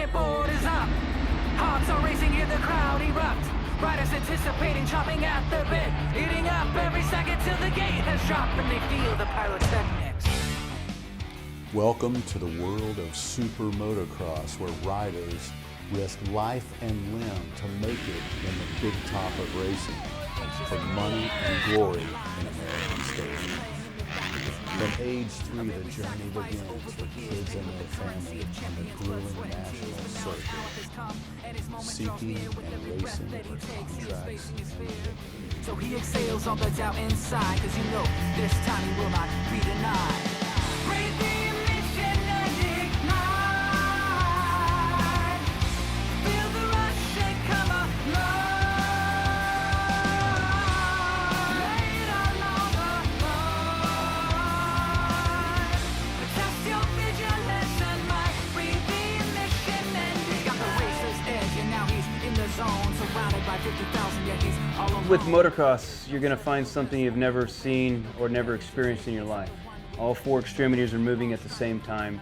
second board is up. Hearts are racing, hear the crowd erupt. Riders anticipating, chomping at the bit, eating up every second till the gate has dropped and they feel the pyrotechnics. Welcome to the world of super motocross, where riders risk life and limb to make it in the big top of racing for money and glory in American stages. From age 3, the journey begins for kids and their family on the grueling national circuit, seeking and racing for contracts and victories. So he exhales all the doubt inside, cause you know this time he will not be denied. Breathe the mission and ignite. Feel the rush and come alive. Lay it all on the line. Test your vigilance and might. Breathe the mission and ignite. Got the racer's edge and now he's in the zone, surrounded by 50,000, yet he's all alone. With motocross, you're going to find something you've never seen or never experienced in your life. All 4 extremities are moving at the same time.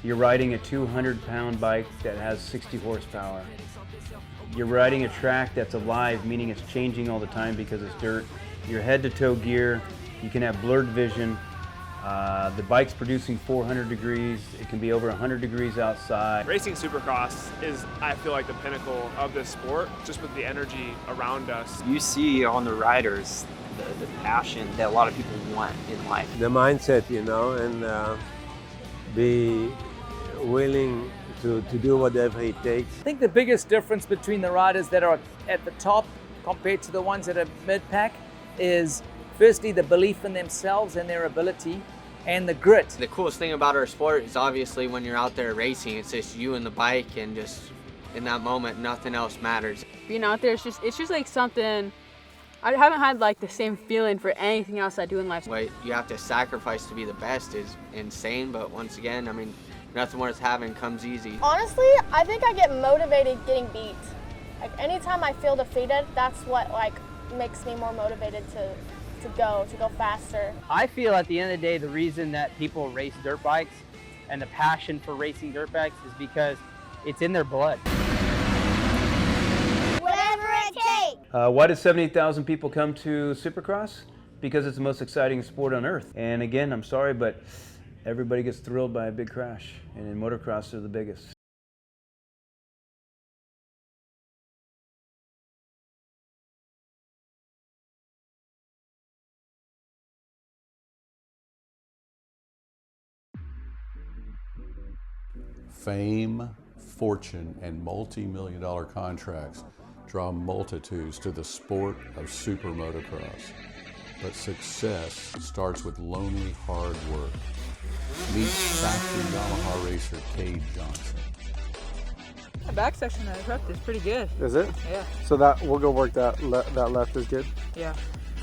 You're riding a 200-pound bike that has 60 horsepower. You're riding a track that's alive, meaning it's changing all the time because it's dirt. You're head-to-toe gear. You can have blurred vision. The bike's producing 400 degrees. It can be over 100 degrees outside. Racing Supercross is, I feel like, the pinnacle of this sport, just with the energy around us. You see on the riders the passion that a lot of people want in life. The mindset, you know, and be willing to do whatever it takes. I think the biggest difference between the riders that are at the top compared to the ones that are mid-pack is firstly the belief in themselves and their ability, and the grit. The coolest thing about our sport is obviously when you're out there racing, it's just you and the bike, and just in that moment nothing else matters. Being out there, it's just like something, I haven't had like the same feeling for anything else I do in life. What you have to sacrifice to be the best is insane, but once again, I mean, nothing worth having comes easy. Honestly, I think I get motivated getting beat. Like anytime I feel defeated, that's what like makes me more motivated to go faster. I feel at the end of the day, the reason that people race dirt bikes and the passion for racing dirt bikes is because it's in their blood. Whatever it takes. Why do 78,000 people come to Supercross? Because it's the most exciting sport on earth. And again, I'm sorry, but everybody gets thrilled by a big crash. And in motocross, they're the biggest. Fame, fortune, and multi-million-dollar contracts draw multitudes to the sport of super motocross. But success starts with lonely hard work. Meet factory Yamaha racer Cade Johnson. The back section of the hook is pretty good. Is it? Yeah. So that we'll go work that left is good. Yeah.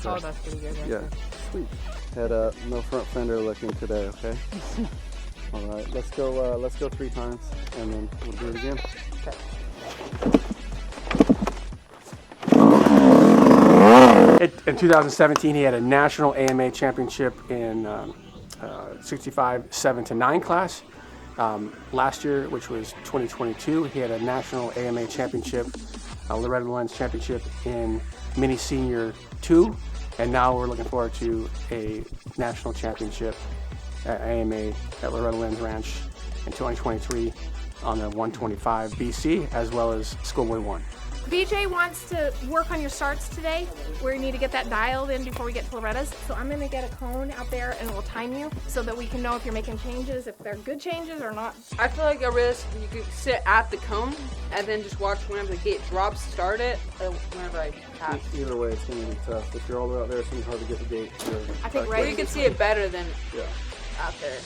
All that's pretty good. Yeah. Sweet. Had no front fender looking today. Okay. All right. Let's go 3 times and then we'll do it again. Okay. In 2017, he had a national AMA championship in 65 7-9 class. Last year, which was 2022, he had a national AMA championship, Loretta Lynn's championship in Mini Senior 2, and now we're looking forward to a national championship at AMA at Loretta Lynn's Ranch in 2023 on the 125 BC, as well as Schoolboy 1. BJ wants to work on your starts today. We need to get that dialed in before we get to Loretta's. So I'm gonna get a cone out there and we'll time you so that we can know if you're making changes, if they're good changes or not. I feel like a risk, you could sit at the cone and then just watch whenever the gate drops, start it, whenever I pass. Either way, it's going to be tough. If you're all the way out there, it's going to be hard to get the gate. I think right, you can see it better than out there.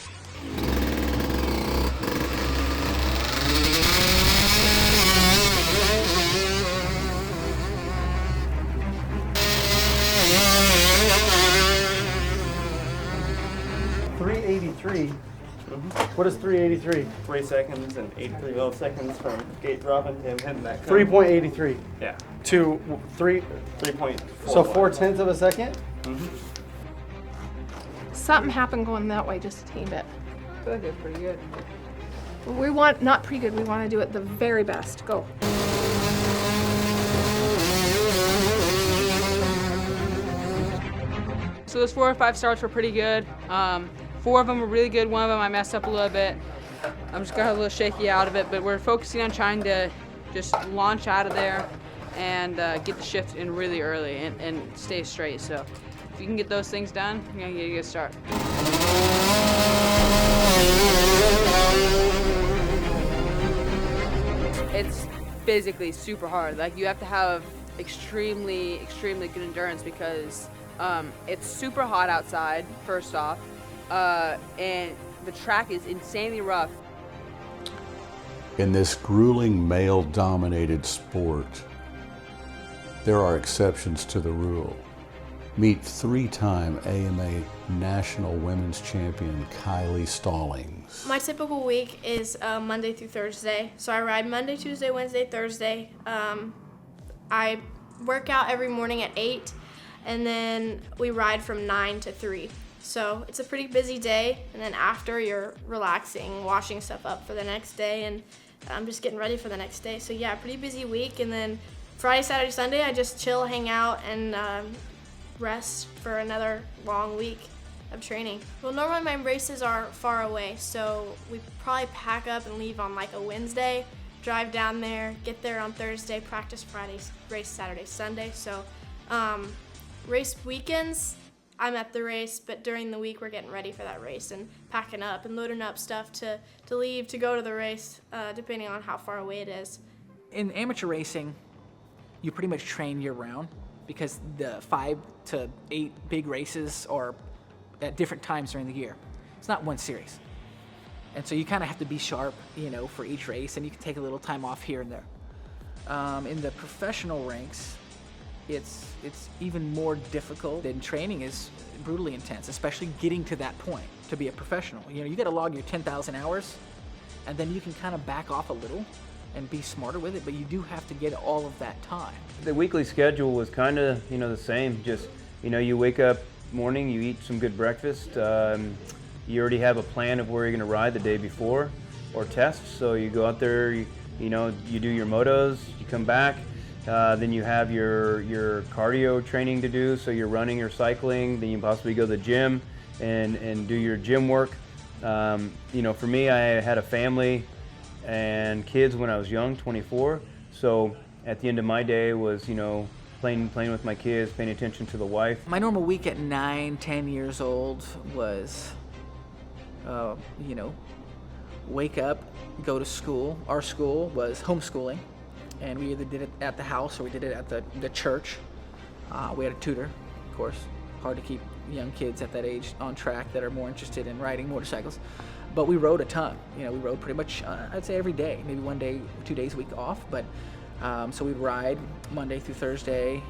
What is 383? 3 seconds and 83 milliseconds from gate dropping to him hitting that. 3.83. Yeah. To 3.4. So 4/10 of a second? Mm-hmm. Something happened going that way just a teeny bit. I feel like it's pretty good. We want not pretty good. We want to do it the very best. Go. So those 4 or 5 starts were pretty good. 4 of them were really good. 1 of them I messed up a little bit. I'm just got a little shaky out of it, but we're focusing on trying to just launch out of there and get the shift in really early and stay straight. So if you can get those things done, you're gonna get a good start. It's physically super hard. Like, you have to have extremely good endurance because it's super hot outside, first off, and the track is insanely rough. In this grueling male-dominated sport, there are exceptions to the rule. Meet 3-time AMA National Women's Champion Kylie Stallings. My typical week is Monday through Thursday. So I ride Monday, Tuesday, Wednesday, Thursday. I work out every morning at 8, and then we ride from 9 to 3. So it's a pretty busy day, and then after you're relaxing, washing stuff up for the next day, and I'm just getting ready for the next day. So yeah, pretty busy week, and then Friday, Saturday, Sunday, I just chill, hang out, and rest for another long week of training. Well, normally my races are far away, so we probably pack up and leave on like a Wednesday, drive down there, get there on Thursday, practice Friday, race Saturday, Sunday. So race weekends, I'm at the race, but during the week we're getting ready for that race and packing up and loading up stuff to leave to go to the race, depending on how far away it is. In amateur racing, you pretty much train year-round because the 5 to 8 big races are at different times during the year. It's not one series. And so you kind of have to be sharp, you know, for each race, and you can take a little time off here and there. In the professional ranks, it's even more difficult, and training is brutally intense, especially getting to that point to be a professional. You know, you got to log your 10,000 hours, and then you can kind of back off a little and be smarter with it, but you do have to get all of that time. The weekly schedule was kind of, you know, the same. Just, you know, you wake up morning, you eat some good breakfast. You already have a plan of where you're going to ride the day before or test. So you go out there, you know, you do your motos, you come back. Then you have your cardio training to do, so you're running or cycling. Then you possibly go to the gym and do your gym work. You know, for me, I had a family and kids when I was young, 24. So at the end of my day was, you know, playing with my kids, paying attention to the wife. My normal week at 9, 10 years old was, you know, wake up, go to school. Our school was homeschooling, and we either did it at the house or we did it at the church. We had a tutor, of course. Hard to keep young kids at that age on track that are more interested in riding motorcycles. But we rode a ton. You know, we rode pretty much, I'd say every day, maybe 1 day, 2 days a week off. But so we'd ride Monday through Thursday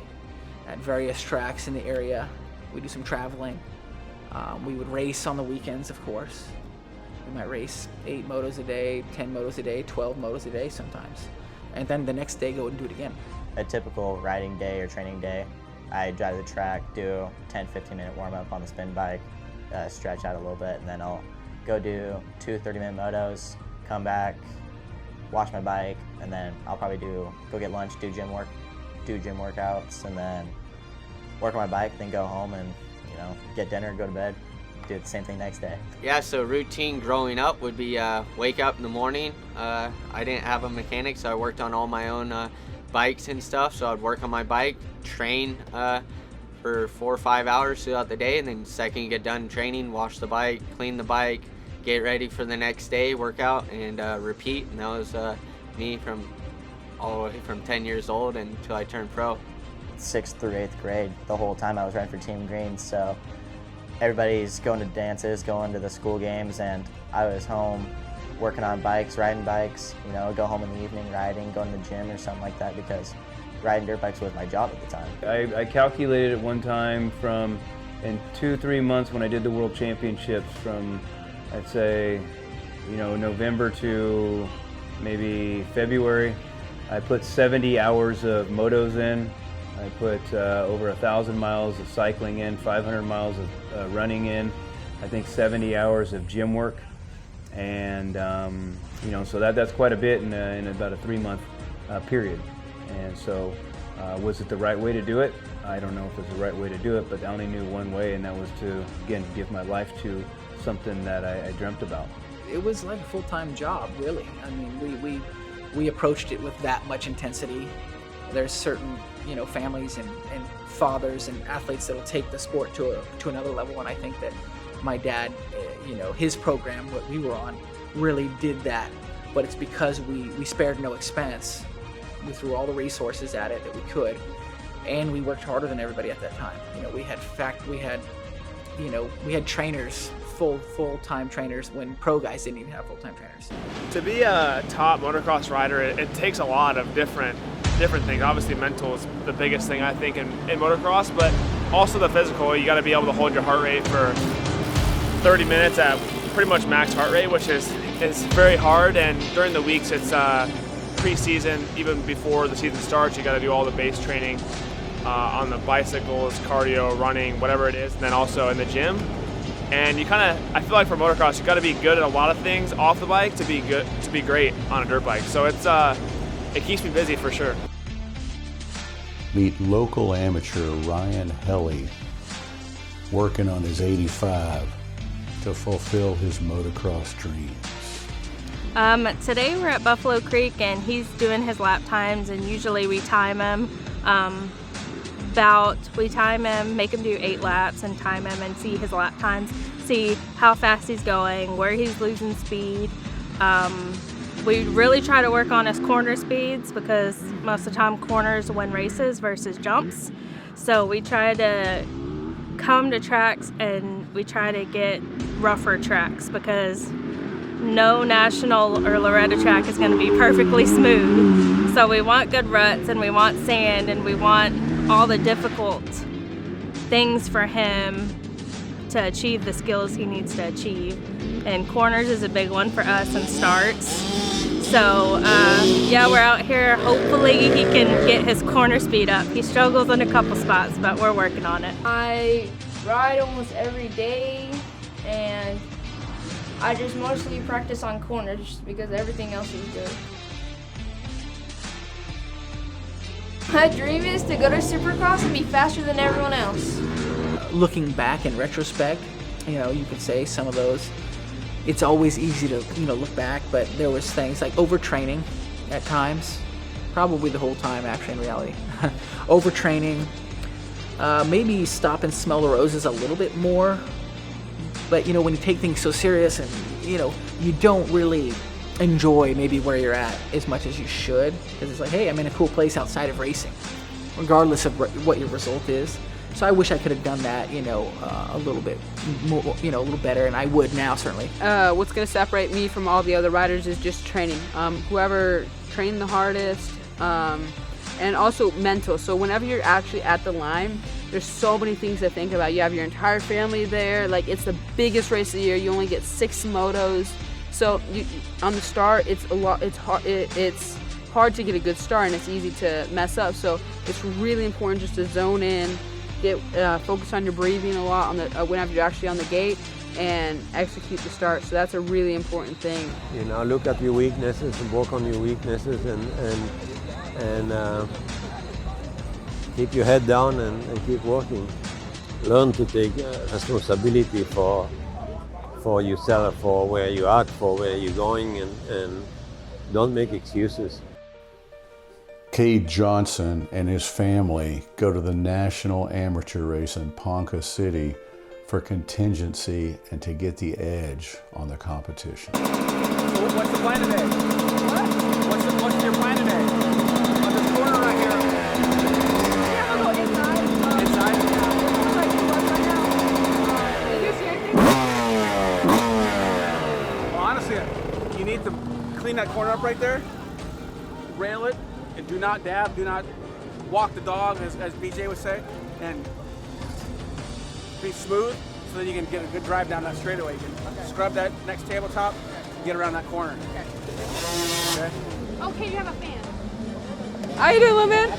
at various tracks in the area. We do some traveling. We would race on the weekends, of course. We might race 8 motos a day, 10 motos a day, 12 motos a day sometimes. And then the next day go and do it again. A typical riding day or training day, I drive the track, do 10, 15-minute warm-up on the spin bike, stretch out a little bit, and then I'll go do 2 30-minute motos, come back, wash my bike, and then I'll probably go get lunch, do gym workouts, and then work on my bike, then go home and, you know, get dinner, go to bed, do the same thing next day. Yeah, so routine growing up would be wake up in the morning. I didn't have a mechanic, so I worked on all my own bikes and stuff. So I'd work on my bike, train for 4 or 5 hours throughout the day, and then second you get done training, wash the bike, clean the bike, get ready for the next day, work out, and repeat. And that was me from all the way from 10 years old until I turned pro. 6th through 8th grade, the whole time I was riding for Team Green, so everybody's going to dances, going to the school games, and I was home working on bikes, riding bikes, you know, go home in the evening riding, going to the gym or something like that, because riding dirt bikes was my job at the time. I calculated at one time from, in 2-3 months when I did the World Championships, from I'd say, you know, November to maybe February, I put 70 hours of motos in. I put over 1,000 miles of cycling in, 500 miles of running in, I think 70 hours of gym work, and So that's quite a bit in about a 3-month period. And so was it the right way to do it? I don't know if it's the right way to do it, but I only knew one way, and that was to, again, give my life to something that I dreamt about. It was like a full-time job, really. I mean, we approached it with that much intensity. There's certain, families and fathers and athletes that'll take the sport to another level, and I think that my dad, his program, what we were on, really did that. But it's because we spared no expense. We threw all the resources at it that we could, and we worked harder than everybody at that time. We had trainers, full-time trainers, when pro guys didn't even have full-time trainers. To be a top motocross rider, it takes a lot of different things. Obviously, mental is the biggest thing, I think, in motocross, but also the physical. You got to be able to hold your heart rate for 30 minutes at pretty much max heart rate, which is very hard. And during the weeks, it's pre-season, even before the season starts, you got to do all the base training on the bicycles, cardio, running, whatever it is, and then also in the gym. And I feel like for motocross, you got to be good at a lot of things off the bike to be great on a dirt bike. So it keeps me busy for sure. Meet local amateur Ryan Helly, working on his 85 to fulfill his motocross dreams. Today we're at Buffalo Creek and he's doing his lap times, and usually we time him. We time him, make him do 8 laps and time him and see his lap times, see how fast he's going, where he's losing speed. We really try to work on his corner speeds because most of the time corners win races versus jumps. So we try to come to tracks and we try to get rougher tracks because no national or Loretta track is going to be perfectly smooth. So we want good ruts and we want sand and we want all the difficult things for him to achieve the skills he needs to achieve. And corners is a big one for us and starts. So yeah, we're out here. Hopefully he can get his corner speed up. He struggles in a couple spots, but we're working on it. I ride almost every day and I just mostly practice on corners because everything else is good. My dream is to go to Supercross and be faster than everyone else. Looking back in retrospect, you could say some of those, it's always easy to, look back, but there was things like overtraining at times, probably the whole time actually in reality. Overtraining, maybe stop and smell the roses a little bit more. But when you take things so serious and you don't really enjoy maybe where you're at as much as you should, because it's like, hey, I'm in a cool place outside of racing, regardless of what your result is. So I wish I could have done that, a little bit more, a little better, and I would now certainly. What's going to separate me from all the other riders is just training. Whoever trained the hardest, and also mental. So whenever you're actually at the line, there's so many things to think about. You have your entire family there. Like, it's the biggest race of the year. You only get 6 motos. So on the start, it's a lot. It's hard. It's hard to get a good start, and it's easy to mess up. So it's really important just to zone in, get focus on your breathing a lot on the whenever you're actually on the gate, and execute the start. So that's a really important thing. Look at your weaknesses and work on your weaknesses, and keep your head down and keep working. Learn to take responsibility for yourself, for where you're at, for where you're going, and don't make excuses. Cade Johnson and his family go to the National Amateur Race in Ponca City for contingency and to get the edge on the competition. So what's the plan today? What? What's your plan today? On this corner right here. Yeah, I'll go inside. Inside? Well, honestly, you need to clean that corner up right there, rail it, and do not dab, do not walk the dog, as BJ would say, and be smooth so that you can get a good drive down that straightaway. You can scrub that next tabletop and get around that corner. Okay? Okay, you have a fan. How you doing, little man?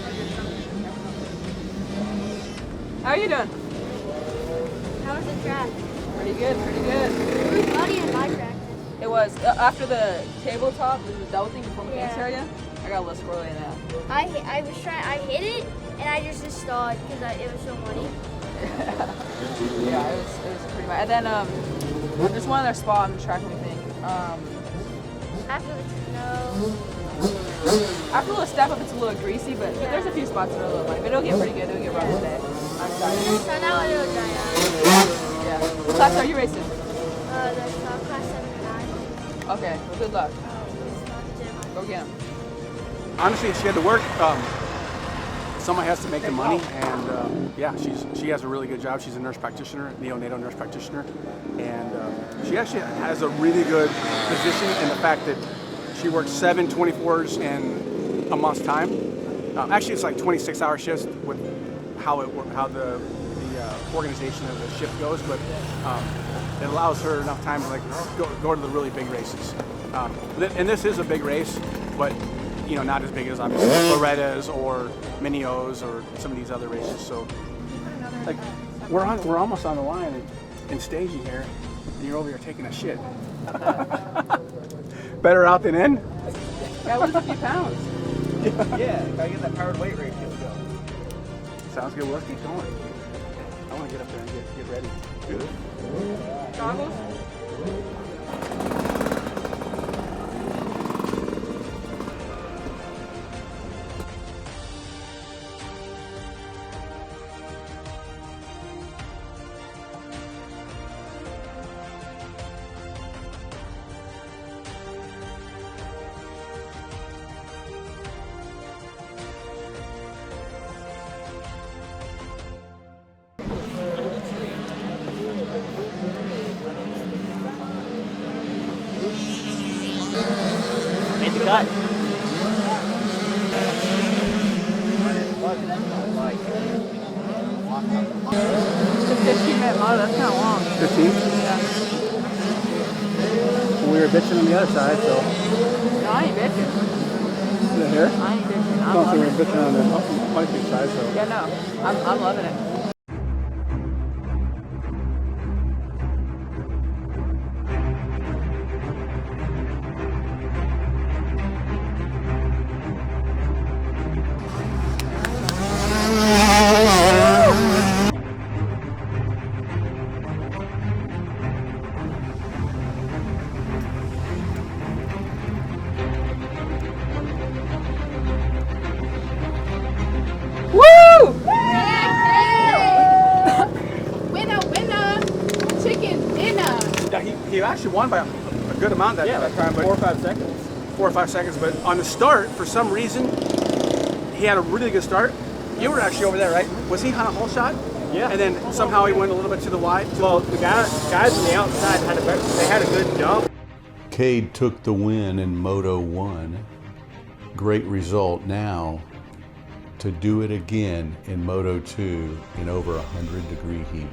How you doing? How was the track? Pretty good, pretty good. Who's buddy in my practice? It was after the tabletop, the double thing before mechanics area. I got a little squirrely in that. I hit it and I just stalled because it was so muddy. Yeah, it was pretty bad. And then there's one other spot on the track we think. After the After a little step up, it's a little greasy, but there's a few spots that are a little muddy. But it'll get pretty good. It'll get rough today. I'm excited. So now it'll dry out. Yeah. What class are you racing? The class 7 and 9. Okay. Well, good luck. Go get him. Honestly, she had to work. Someone has to make the money, and yeah, she has a really good job. She's a nurse practitioner, neonatal nurse practitioner, and she actually has a really good position in the fact that she works 7 24s in a month's time. Actually, it's like 26-hour shifts with how the organization of the shift goes, but it allows her enough time to like go to the really big races. And this is a big race, but not as big as obviously Loretta's or Minio's or some of these other races. So, like, we're almost on the line in staging here, and you're over here taking a shit. Better out than in. Gotta lose a few pounds. Yeah, gotta get that powered weight ratio going. Sounds good. Well, let's keep going. I want to get up there and get ready. Good. Goggles? Made the cut. It's a 15-minute moto. That's kind of long. 15? Yeah. We were bitching on the other side, so. No, I ain't bitching. Is it here? I ain't bitching. I'm No, so we loving were it. bitching on the Money Creek side, so. Yeah, no. I'm loving it. Woo! Winner, winner, chicken dinner. Yeah, he actually won by a good amount that time. 4 or 5 seconds. 4 or 5 seconds, but on the start, for some reason, he had a really good start. You were actually over there, right? Was he on a whole shot? Yeah. And then somehow he went a little bit to the wide. Well, the guys on the outside had a good jump. Cade took the win in Moto 1. Great result now to do it again in Moto 2 in over 100-degree heat.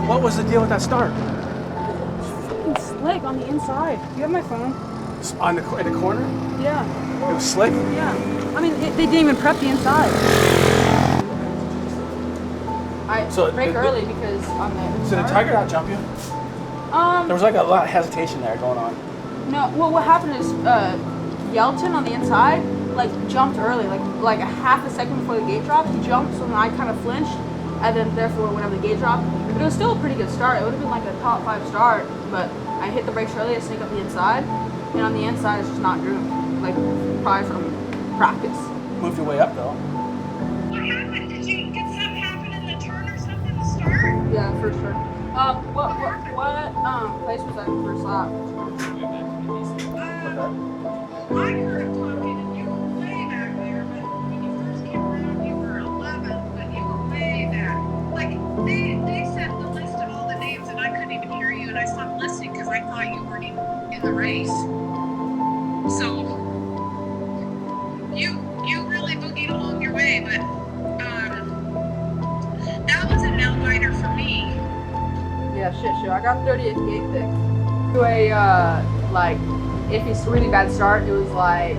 What was the deal with that start? Fucking slick on the inside. You have my phone? On in the corner? Yeah. It was slick? Yeah. I mean, they didn't even prep the inside. I So break the- early because on the So did Tiger not jump you? There was like a lot of hesitation there going on. No, well, what happened is Yelton on the inside like jumped early, like a half a second before the gate dropped. He jumped, so then I kind of flinched, and then therefore whenever the gate dropped, but it was still a pretty good start. It would have been like a top 5 start, but I hit the brakes early. I sneak up the inside, and on the inside it's just not groomed, like probably from practice. Moved your way up though. What happened? Did you get something happen in the turn or something to start? Yeah, first turn. What place was that first lap? I heard him talking and you were way back there, but when you first came around, you were 11th, but you were way back. Like, they said the list of all the names and I couldn't even hear you and I stopped listening because I thought you weren't even in the race. So, you really boogied along your way, but that was a nail-biter for me. Yeah, shit. I got 30th gate pick. To a like, if it's a really bad start, it was like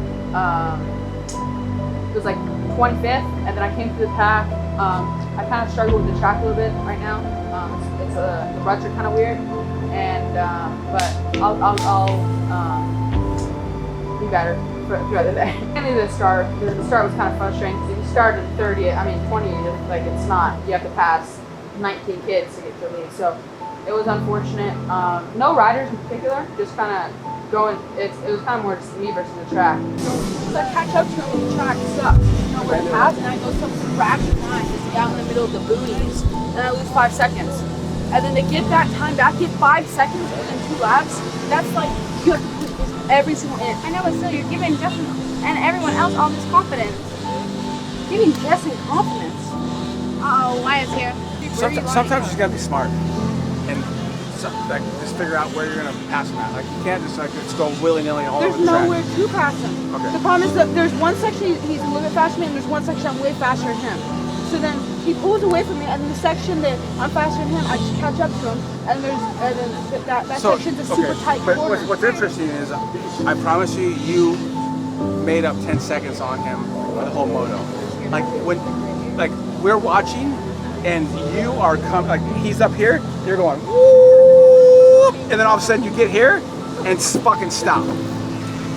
25th, and then I came through the pack. I kind of struggle with the track a little bit right now. The ruts are kind of weird, and but I'll be better throughout the day. Mainly the start was kind of frustrating because if you start at 30th, I mean 20, like it's not. You have to pass 19 kids to get to the lead, so it was unfortunate. No riders in particular, just kind of going. It was kind of more just me versus the track. Because I catch up to him when the track sucks. You know where to pass, and I go some fraction line just down in the middle of the boonies, and I lose 5 seconds. And then to get that time back, get 5 seconds within 2 laps, that's like you have to put this every single inch. I know, but still, you're giving Justin and everyone else all this confidence. Giving Justin confidence. Oh, Wyatt's here. Sometimes you just gotta be smart and like just figure out where you're gonna pass him at. Like you can't just go willy-nilly all There's over the track. nowhere to pass him. Okay. The problem is that there's one section he's a little bit faster than me, and there's one section I'm way faster than him. So then he pulls away from me, and then the section that I'm faster than him, I just catch up to him, and then that section's a super tight but corner. what's interesting is, I promise you, you made up 10 seconds on him for the whole moto. Like we're watching, and you are like he's up here, you're going whoop, and then all of a sudden you get here and fucking stop.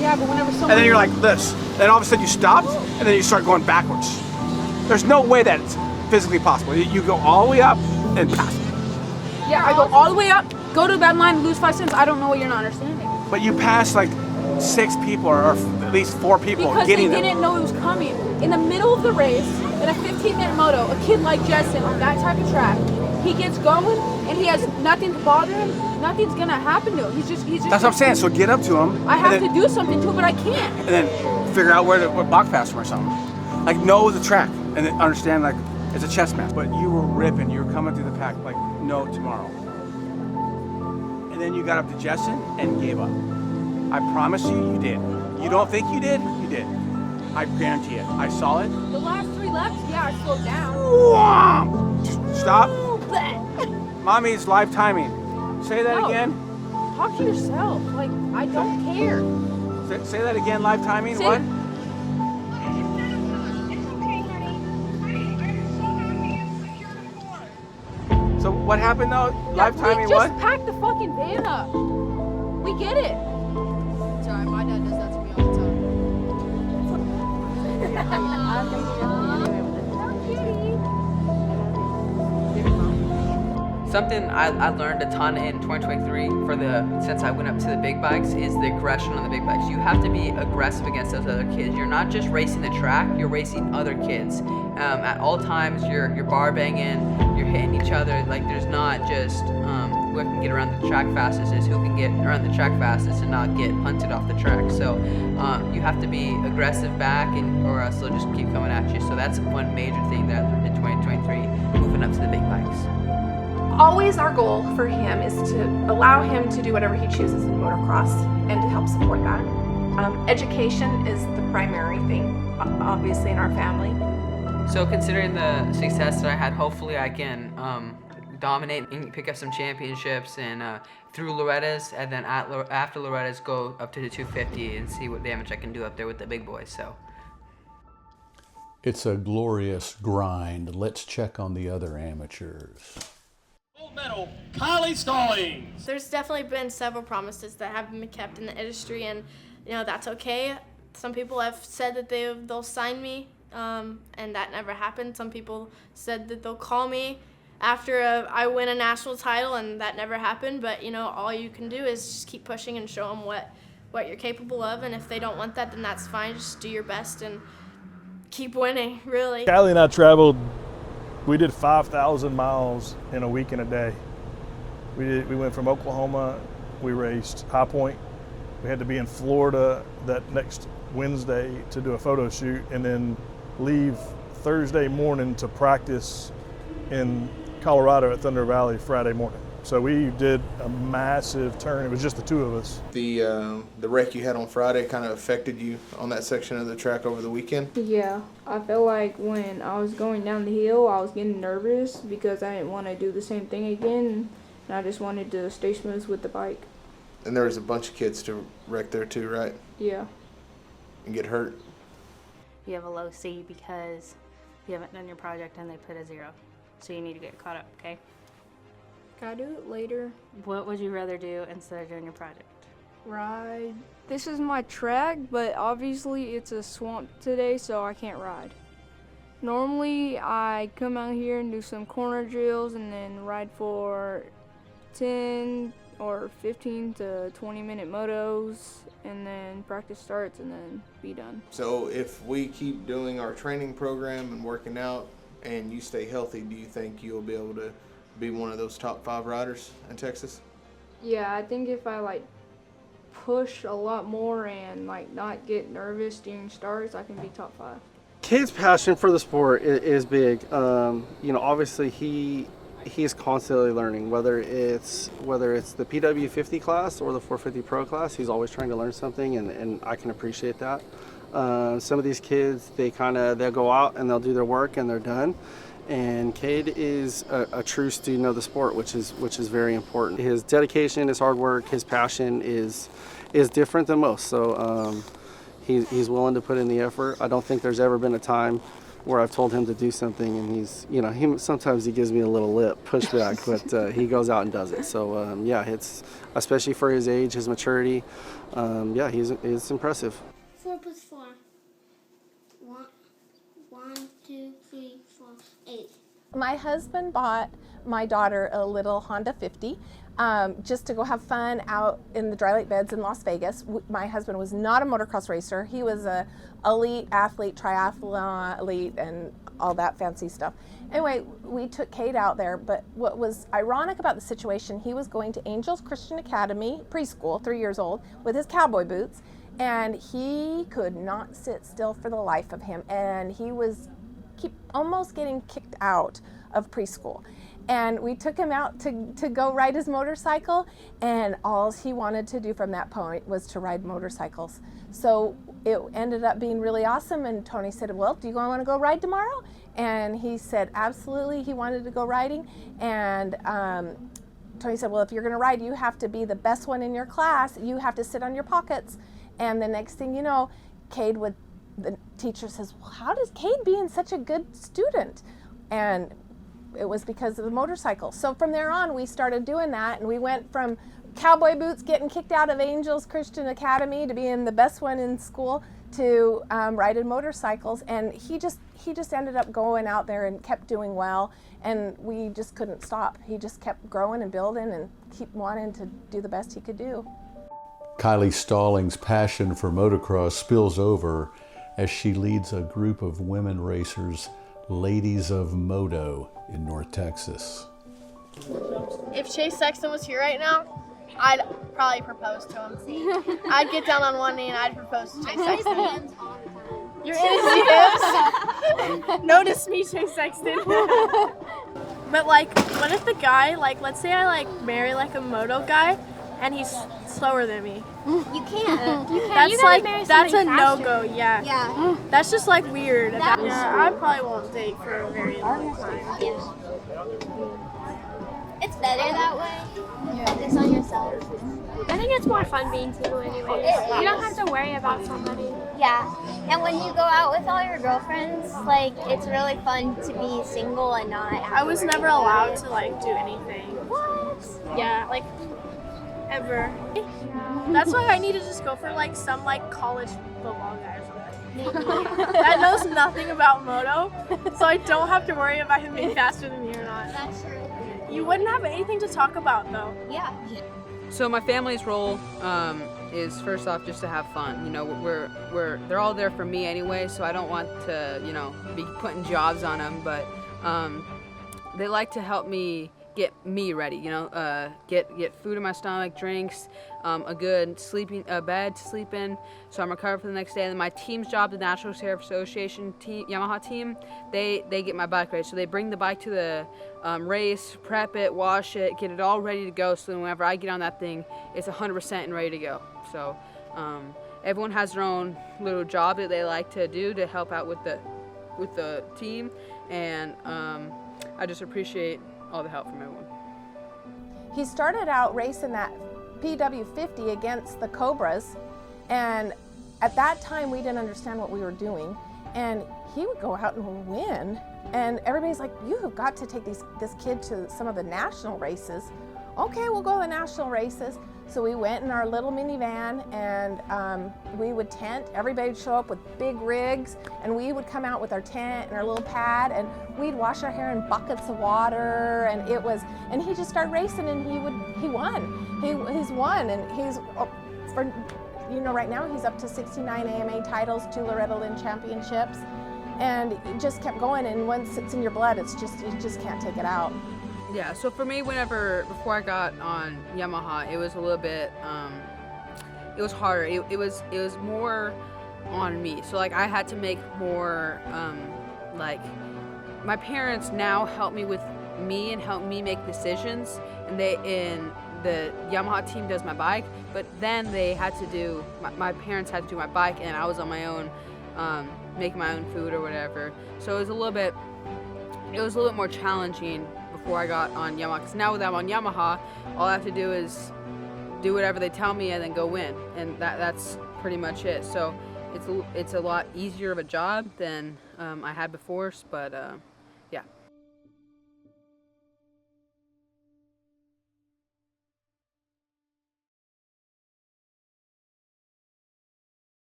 Yeah, but whenever someone... And then you're like this. Then all of a sudden you stopped, and then you start going backwards. There's no way that's physically possible. You go all the way up and pass. Yeah, I go all the way up, go to that line, lose 5 seconds. I don't know what you're not understanding. But you pass like 6 people or at least 4 people Because getting they them. didn't know it was coming. In the middle of the race, in a 15-minute moto, a kid like Justin on that type of track, he gets going and he has nothing to bother him. Nothing's gonna happen to him. He's just. That's what I'm saying. So get up to him. I have and then, to do something to him, but I can't. And then figure out what box pass him or something. Like know the track and then understand like it's a chess match. But you were ripping. You were coming through the pack like no tomorrow. And then you got up to Justin and gave up. I promise you, you did. You don't think you did? You did. I guarantee it. I saw it. The last 3 laps, yeah, I slowed down. Stop. Mommy's live timing. Say that No. again. Talk to yourself. Like, I don't care. Say that again, live timing. Say- What? So what happened though? Live timing We just what? packed the fucking van up. We get it. Sorry, my dad does that to me all the time. Something I learned a ton in 2023 since I went up to the big bikes is the aggression on the big bikes. You have to be aggressive against those other kids. You're not just racing the track, you're racing other kids. At all times, you're bar banging, you're hitting each other. Like there's not just who can get around the track fastest, is who can get around the track fastest and not get punted off the track. So you have to be aggressive back, or else they'll just keep coming at you. So that's one major thing that I learned in 2023, moving up to the big bikes. Always our goal for him is to allow him to do whatever he chooses in motocross and to help support that. Education is the primary thing, obviously, in our family. So considering the success that I had, hopefully I can dominate and pick up some championships, and through Loretta's, and then after Loretta's go up to the 250 and see what damage I can do up there with the big boys. So It's a glorious grind. Let's check on the other amateurs. Gold medal, Kylie Stallings. There's definitely been several promises that haven't been kept in the industry, and that's okay. Some people have said that they'll sign me, and that never happened. Some people said that they'll call me after I win a national title, and that never happened. But all you can do is just keep pushing and show them what you're capable of, and if they don't want that, then that's fine. Just do your best and keep winning, really. Kylie and I traveled, we did 5,000 miles in a week and a day. We went from Oklahoma, we raced High Point. We had to be in Florida that next Wednesday to do a photo shoot, and then leave Thursday morning to practice in Colorado at Thunder Valley Friday morning. So we did a massive turn. It was just the two of us. The wreck you had on Friday kind of affected you on that section of the track over the weekend? Yeah, I felt like when I was going down the hill, I was getting nervous because I didn't want to do the same thing again, and I just wanted to stay smooth with the bike. And there was a bunch of kids to wreck there too, right? Yeah. And get hurt? You have a low C because you haven't done your project and they put a 0. So you need to get caught up, okay? Can I do it later? What would you rather do instead of doing your project? Ride. This is my track, but obviously it's a swamp today, so I can't ride. Normally, I come out here and do some corner drills and then ride for 10 or 15 to 20-minute motos, and then practice starts and then be done. So if we keep doing our training program and working out and you stay healthy, do you think you'll be able to be one of those top 5 riders in Texas? Yeah, I think if I push a lot more and not get nervous during starts, I can be top 5. Cade's passion for the sport is big. Obviously he's constantly learning, whether it's the PW50 class or the 450 Pro class. He's always trying to learn something, and I can appreciate that. Some of these kids, they'll go out and they'll do their work and they're done. And Cade is a true student of the sport, which is very important. His dedication, his hard work, his passion is different than most. So he's willing to put in the effort. I don't think there's ever been a time where I've told him to do something and sometimes he gives me a little lip pushback, but he goes out and does it. So it's especially for his age, his maturity. He's impressive. 4 plus 4. 1, 2, 3, 4, 8. My husband bought my daughter a little Honda 50 just to go have fun out in the dry lake beds in Las Vegas. My husband was not a motocross racer. He was a elite athlete, triathlon elite, and all that fancy stuff. Anyway, we took Cade out there, but what was ironic about the situation, he was going to Angels Christian Academy preschool, 3 years old, with his cowboy boots, and he could not sit still for the life of him, and he was almost getting kicked out of preschool. And we took him out to go ride his motorcycle, and all he wanted to do from that point was to ride motorcycles. So it ended up being really awesome, and Tony said, well, do you want to go ride tomorrow? And he said absolutely, he wanted to go riding. And Tony said, well, if you're going to ride, you have to be the best one in your class. You have to sit on your pockets. And the next thing you know, the teacher says, well, how does Cade being such a good student? And it was because of the motorcycle. So from there on, we started doing that, and we went from cowboy boots getting kicked out of Angels Christian Academy to being the best one in school to riding motorcycles. And he just ended up going out there and kept doing well, and we just couldn't stop. He just kept growing and building and keep wanting to do the best he could do. Kylie Stallings' passion for motocross spills over as she leads a group of women racers, Ladies of Moto, in North Texas. If Chase Sexton was here right now, I'd probably propose to him. I'd get down on one knee and I'd propose to Chase Sexton. You're in his DMs? Notice me, Chase Sexton. But what if the guy, let's say I marry a moto guy and he's slower than me? You can't. That's a no-go, yeah. Yeah. That's just weird. I probably won't date for a very long time. Yeah. It's better that way. Focus on yourself. think it's more fun being single anyways. You don't have to worry about somebody. Yeah, and when you go out with all your girlfriends, like, it's really fun to be single and not have I was never allowed to like do anything. What? Yeah, like ever. That's why I need to just go for like some like college football guy or something. That knows nothing about moto, so I don't have to worry about him being faster than me or not. That's true. You wouldn't have anything to talk about though. Yeah. So my family's role is first off just to have fun. You know, they're all there for me anyway, so I don't want to, you know, be putting jobs on them. But they like to help me get me ready. You know, get food in my stomach, drinks, a good bed to sleep in, so I'm recovered for the next day. And then my team's job, the National Sheriff Association team, Yamaha team, they get my bike ready. So they bring the bike to the race, prep it, wash it, get it all ready to go. So whenever I get on that thing, it's 100% and ready to go. So everyone has their own little job that they like to do to help out with the team, and I just appreciate all the help from everyone. He started out racing that PW50 against the Cobras, and at that time we didn't understand what we were doing, and he would go out and win, and everybody's like, you have got to take this kid to some of the national races. Okay, we'll go to the national races. So we went in our little minivan, and we would tent. Everybody would show up with big rigs, and we would come out with our tent and our little pad, and we'd wash our hair in buckets of water, and he just started racing, and he won. He's won, and right now he's up to 69 AMA titles, 2 Loretta Lynn championships, and it just kept going. And once it's in your blood, you just can't take it out. Yeah, so for me, before I got on Yamaha, it was a little bit, it was harder. It was more on me. So like I had to make more, like my parents now help me with me and help me make decisions, and the Yamaha team does my bike, but then they had to do, my parents had to do my bike, and I was on my own, making my own food or whatever. So it was a little bit more challenging before I got on Yamaha, because now that I'm on Yamaha, all I have to do is do whatever they tell me and then go win, and that's pretty much it. So it's a lot easier of a job than I had before, but yeah.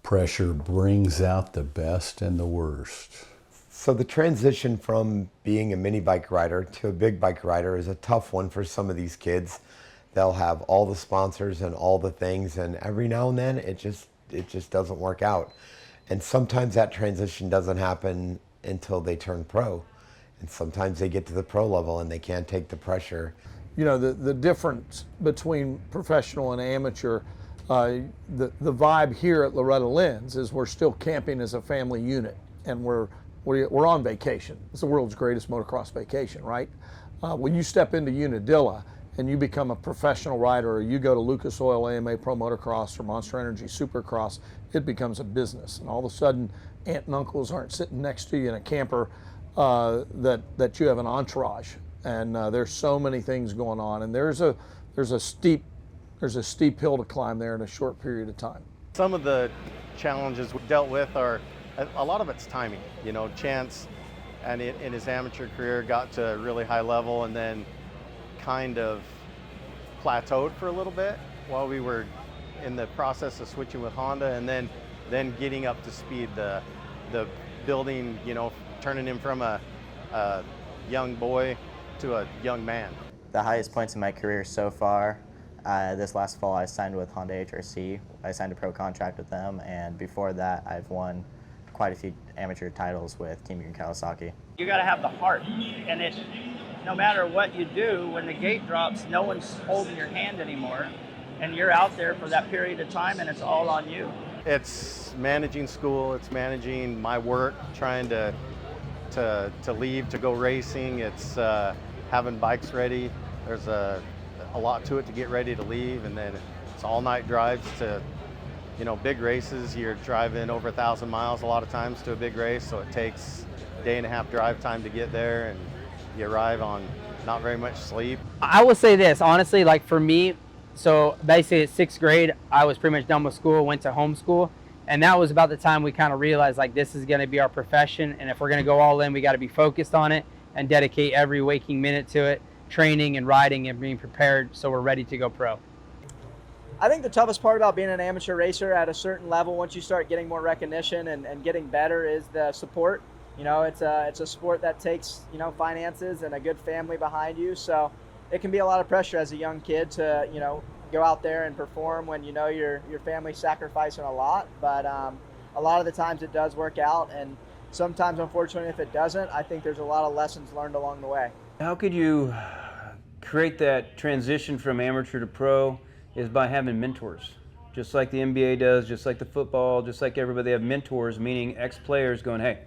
Pressure brings out the best and the worst. So the transition from being a mini bike rider to a big bike rider is a tough one for some of these kids. They'll have all the sponsors and all the things, and every now and then it just doesn't work out. And sometimes that transition doesn't happen until they turn pro. And sometimes they get to the pro level and they can't take the pressure. You know, the difference between professional and amateur, the vibe here at Loretta Lynn's is we're still camping as a family unit, and we're on vacation. It's the world's greatest motocross vacation, right? When you step into Unadilla and you become a professional rider, or you go to Lucas Oil AMA Pro Motocross or Monster Energy Supercross, it becomes a business. And all of a sudden, aunt and uncles aren't sitting next to you in a camper, that you have an entourage. And there's so many things going on, and there's a steep hill to climb there in a short period of time. Some of the challenges we dealt with are, a lot of it's timing. You know, Chance, and in his amateur career, got to a really high level and then kind of plateaued for a little bit while we were in the process of switching with Honda, and then getting up to speed, the building, you know, turning him from a young boy to a young man. The highest points in my career so far, this last fall I signed with Honda HRC. I signed a pro contract with them, and before that I've won quite a few amateur titles with Team Green Kawasaki. You got to have the heart, and it, no matter what you do, when the gate drops, no one's holding your hand anymore, and you're out there for that period of time, and it's all on you. It's managing school, it's managing my work, trying to leave to go racing. It's having bikes ready. There's a lot to it to get ready to leave, and then it's all night drives to, you know, big races. You're driving over 1,000 miles a lot of times to a big race, so it takes a day and a half drive time to get there, and you arrive on not very much sleep. I will say this, honestly, like for me, so basically at 6th grade, I was pretty much done with school, went to homeschool, and that was about the time we kind of realized like this is going to be our profession, and if we're going to go all in, we got to be focused on it and dedicate every waking minute to it, training and riding and being prepared so we're ready to go pro. I think the toughest part about being an amateur racer at a certain level, once you start getting more recognition and getting better, is the support. You know, it's a sport that takes, you know, finances and a good family behind you, so it can be a lot of pressure as a young kid to, you know, go out there and perform when you know your family's sacrificing a lot. But a lot of the times it does work out, and sometimes, unfortunately, if it doesn't, I think there's a lot of lessons learned along the way. How could you create that transition from amateur to pro? Is by having mentors. Just like the NBA does, just like the football, just like everybody, they have mentors, meaning ex-players going, hey,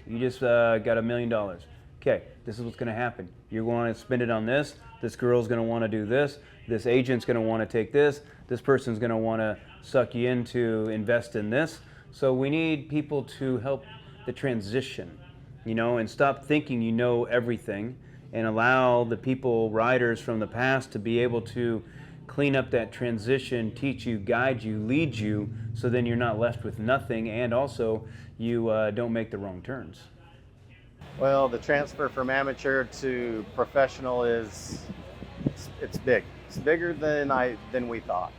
you just got $1 million. Okay, this is what's going to happen. You're going to spend it on this. This girl's going to want to do this. This agent's going to want to take this. This person's going to want to suck you in to invest in this. So we need people to help the transition, you know, and stop thinking you know everything, and allow the people, riders from the past, to be able to clean up that transition, teach you, guide you, lead you, so then you're not left with nothing, and also you don't make the wrong turns. Well, the transfer from amateur to professional it's big. It's bigger than we thought,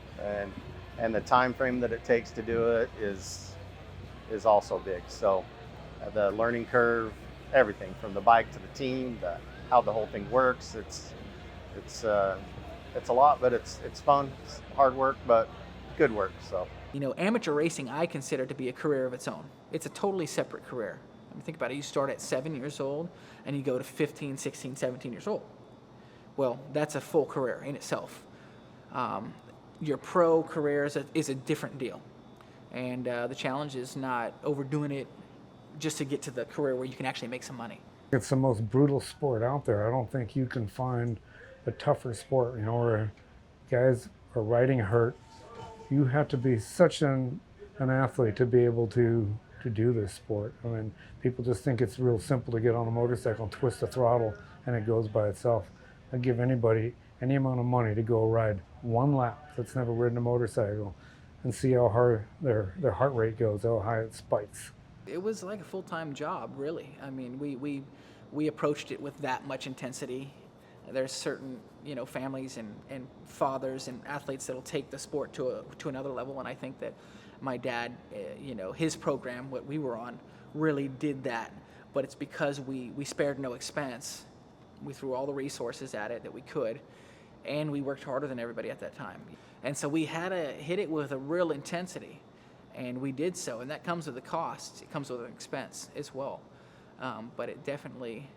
and the time frame that it takes to do it is also big. So the learning curve, everything from the bike to the team, how the whole thing works, it's a lot, but it's fun. It's hard work, but good work. So, you know, amateur racing I consider to be a career of its own. It's a totally separate career. I mean, think about it. You start at 7 years old and you go to 15, 16, 17 years old. Well, that's a full career in itself. Your pro career is a different deal, and the challenge is not overdoing it just to get to the career where you can actually make some money. It's the most brutal sport out there. I don't think you can find a tougher sport, you know, where guys are riding hurt. You have to be such an athlete to be able to do this sport. I mean, people just think it's real simple to get on a motorcycle and twist the throttle and it goes by itself. I'd give anybody any amount of money to go ride one lap that's never ridden a motorcycle and see how hard their heart rate goes, how high it spikes. It was like a full-time job, really. I mean, we approached it with that much intensity. There's certain, you know, families and fathers and athletes that'll take the sport to another level, and I think that my dad, you know, his program, what we were on, really did that. But it's because we spared no expense. We threw all the resources at it that we could, and we worked harder than everybody at that time. And so we had to hit it with a real intensity, and we did so, and that comes with a cost. It comes with an expense as well. But it definitely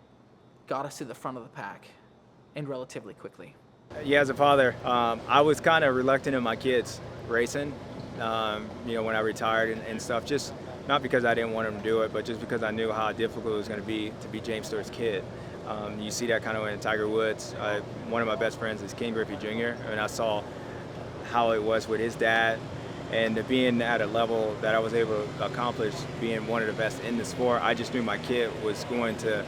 got us to the front of the pack, and relatively quickly. Yeah, as a father, I was kind of reluctant in my kids racing, you know, when I retired and stuff, just not because I didn't want them to do it, but just because I knew how difficult it was going to be James Stewart's kid. You see that kind of in Tiger Woods. One of my best friends is Ken Griffey Jr., and I saw how it was with his dad, and being at a level that I was able to accomplish, being one of the best in the sport, I just knew my kid was going to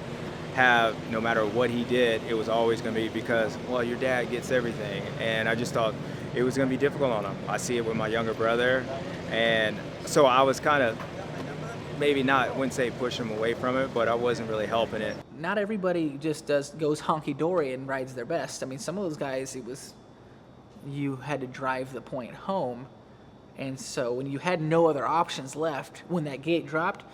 have, no matter what he did, it was always going to be because, well, your dad gets everything. And I just thought it was going to be difficult on him. I see it with my younger brother. And so I was kind of, maybe not, wouldn't say pushing him away from it, but I wasn't really helping it. Not everybody just goes honky-dory and rides their best. I mean, some of those guys, you had to drive the point home. And so when you had no other options left, when that gate dropped,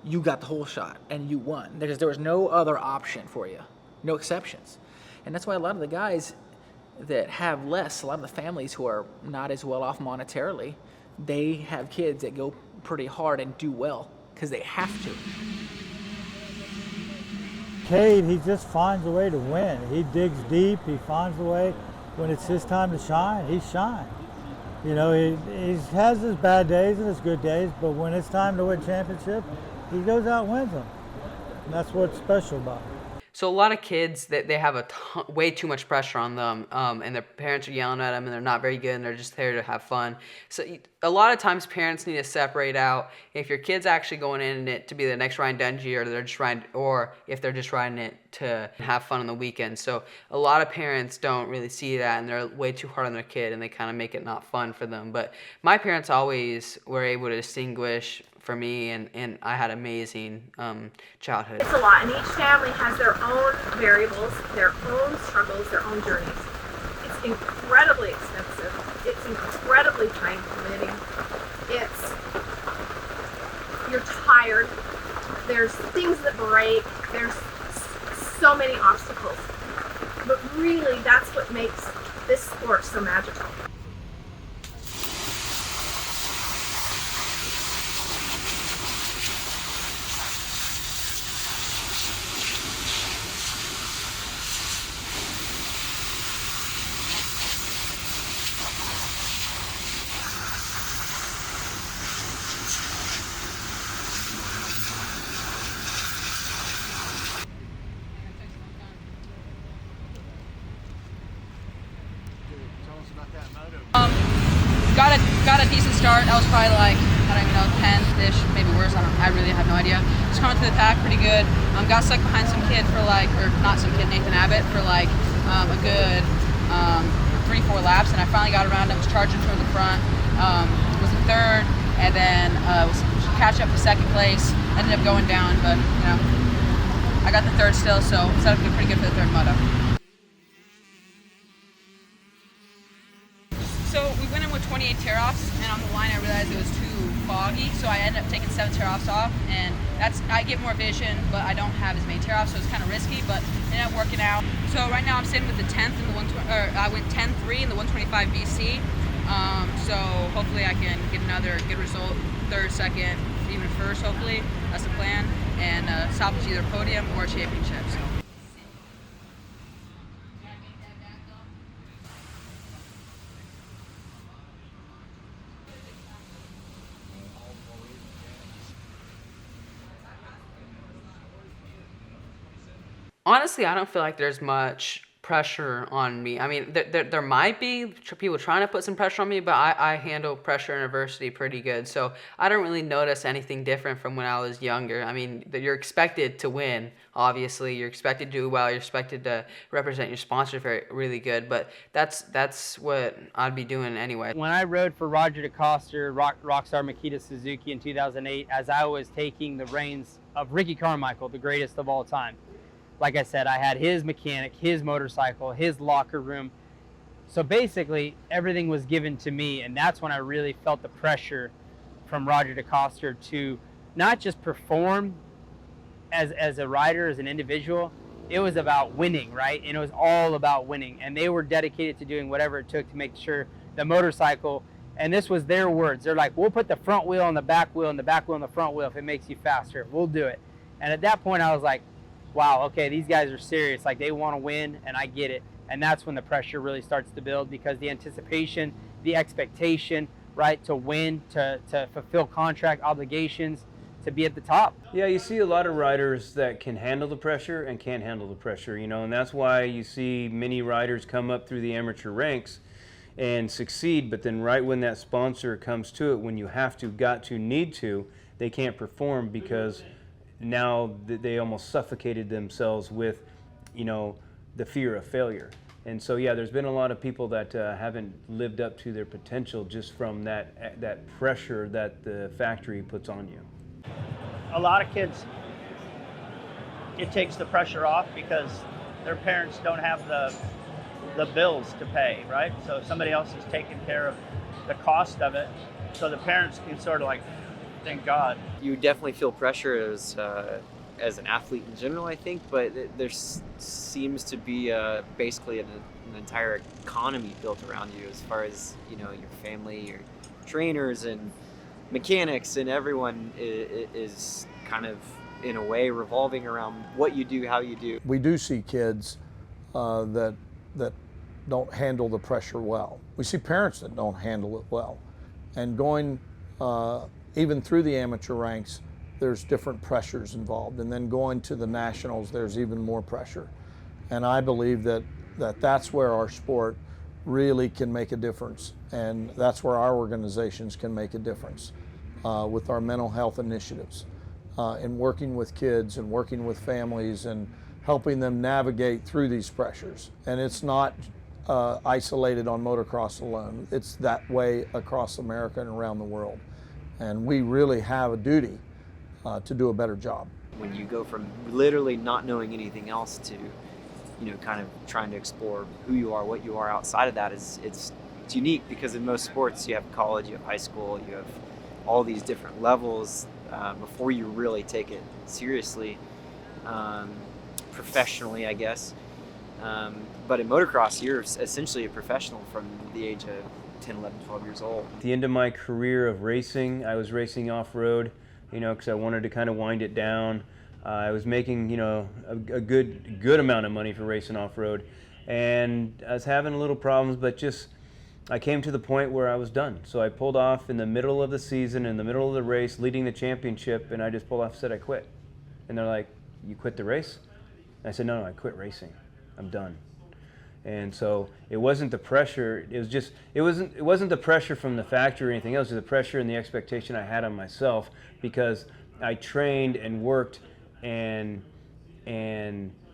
you got the whole shot and you won, because there was no other option for you, no exceptions. And that's why a lot of the guys that have less, a lot of the families who are not as well off monetarily, they have kids that go pretty hard and do well because they have to. Cade, he just finds a way to win. He digs deep, he finds a way. When it's his time to shine, he shines. You know, he has his bad days and his good days, but when it's time to win championship, he goes out and wins them. And that's what's special about it. So a lot of kids, they have way too much pressure on them, and their parents are yelling at them, and they're not very good, and they're just there to have fun. So a lot of times parents need to separate out if your kid's actually going in it to be the next Ryan Dungey, or if they're just riding it to have fun on the weekend. So a lot of parents don't really see that, and they're way too hard on their kid, and they kind of make it not fun for them. But my parents always were able to distinguish for me, and I had amazing childhood. It's a lot, and each family has their own variables, their own struggles, their own journeys. It's incredibly expensive. It's incredibly time consuming. You're tired. There's things that break. There's so many obstacles. But really, that's what makes this sport so magical. Got a decent start. I was probably like, I don't even know, 10th-ish, maybe worse. I really have no idea. Just coming through the pack pretty good. Got stuck behind some kid for like, or not some kid, Nathan Abbott, for like a good 3-4 laps, and I finally got around him, was charging toward the front, was in third, and then was catch up to second place. Ended up going down, but you know, I got the third still, so set up to be pretty good for the third moto. So we went in with 28 tear-offs, and on the line I realized it was too foggy, so I ended up taking 7 tear-offs off, and I get more vision, but I don't have as many tear-offs, so it's kind of risky, but ended up working out. So right now I'm sitting with the 10th in the I went 10-3 in the 125 BC. So hopefully I can get another good result, third, second, even first. Hopefully that's the plan, and salvage either podium or championships. Honestly, I don't feel like there's much pressure on me. I mean, there might be people trying to put some pressure on me, but I handle pressure and adversity pretty good. So I don't really notice anything different from when I was younger. I mean, you're expected to win, obviously. You're expected to do well. You're expected to represent your sponsor really good. But that's what I'd be doing anyway. When I rode for Roger DeCoster, Rockstar Makita Suzuki in 2008, as I was taking the reins of Ricky Carmichael, the greatest of all time. Like I said, I had his mechanic, his motorcycle, his locker room. So basically, everything was given to me, and that's when I really felt the pressure from Roger DeCoster to not just perform as a rider, as an individual. It was about winning, right? And it was all about winning. And they were dedicated to doing whatever it took to make sure the motorcycle, and this was their words, they're like, we'll put the front wheel on the back wheel and the back wheel on the front wheel if it makes you faster. We'll do it. And at that point, I was like, wow, okay, these guys are serious. Like, they want to win, and I get it. And that's when the pressure really starts to build, because the anticipation, the expectation, right, to win, to fulfill contract obligations, to be at the top. Yeah, you see a lot of riders that can handle the pressure and can't handle the pressure, you know, and that's why you see many riders come up through the amateur ranks and succeed, but then right when that sponsor comes to it, when you have to, got to, need to, they can't perform because now they almost suffocated themselves with, you know, the fear of failure. And so, yeah, there's been a lot of people that haven't lived up to their potential just from that pressure that the factory puts on you. A lot of kids, it takes the pressure off because their parents don't have the bills to pay, right? So somebody else is taking care of the cost of it. So the parents can sort of like, thank God. You definitely feel pressure as an athlete in general, I think, but there seems to be basically an entire economy built around you as far as, you know, your family, your trainers, and mechanics and everyone is kind of in a way revolving around what you do, how you do. We do see kids that don't handle the pressure well. We see parents that don't handle it well. And going even through the amateur ranks, there's different pressures involved. And then going to the nationals, there's even more pressure. And I believe that's where our sport really can make a difference. And that's where our organizations can make a difference with our mental health initiatives and working with kids and working with families and helping them navigate through these pressures. And it's not isolated on motocross alone. It's that way across America and around the world. And we really have a duty to do a better job. When you go from literally not knowing anything else to, kind of trying to explore who you are, what you are outside of that, it's unique, because in most sports you have college, you have high school, you have all these different levels before you really take it seriously, professionally, I guess. But in motocross, you're essentially a professional from the age of 10, 11, 12 years old. At the end of my career of racing, I was racing off-road, because I wanted to kind of wind it down. I was making, a good amount of money for racing off-road, and I was having little problems, but I came to the point where I was done. So I pulled off in the middle of the season, in the middle of the race, leading the championship, and I just pulled off and said I quit. And they're like, "You quit the race?" And I said, no, I quit racing. I'm done. And so it wasn't the pressure, it wasn't the pressure from the factory or anything else, it was the pressure and the expectation I had on myself, because I trained and worked and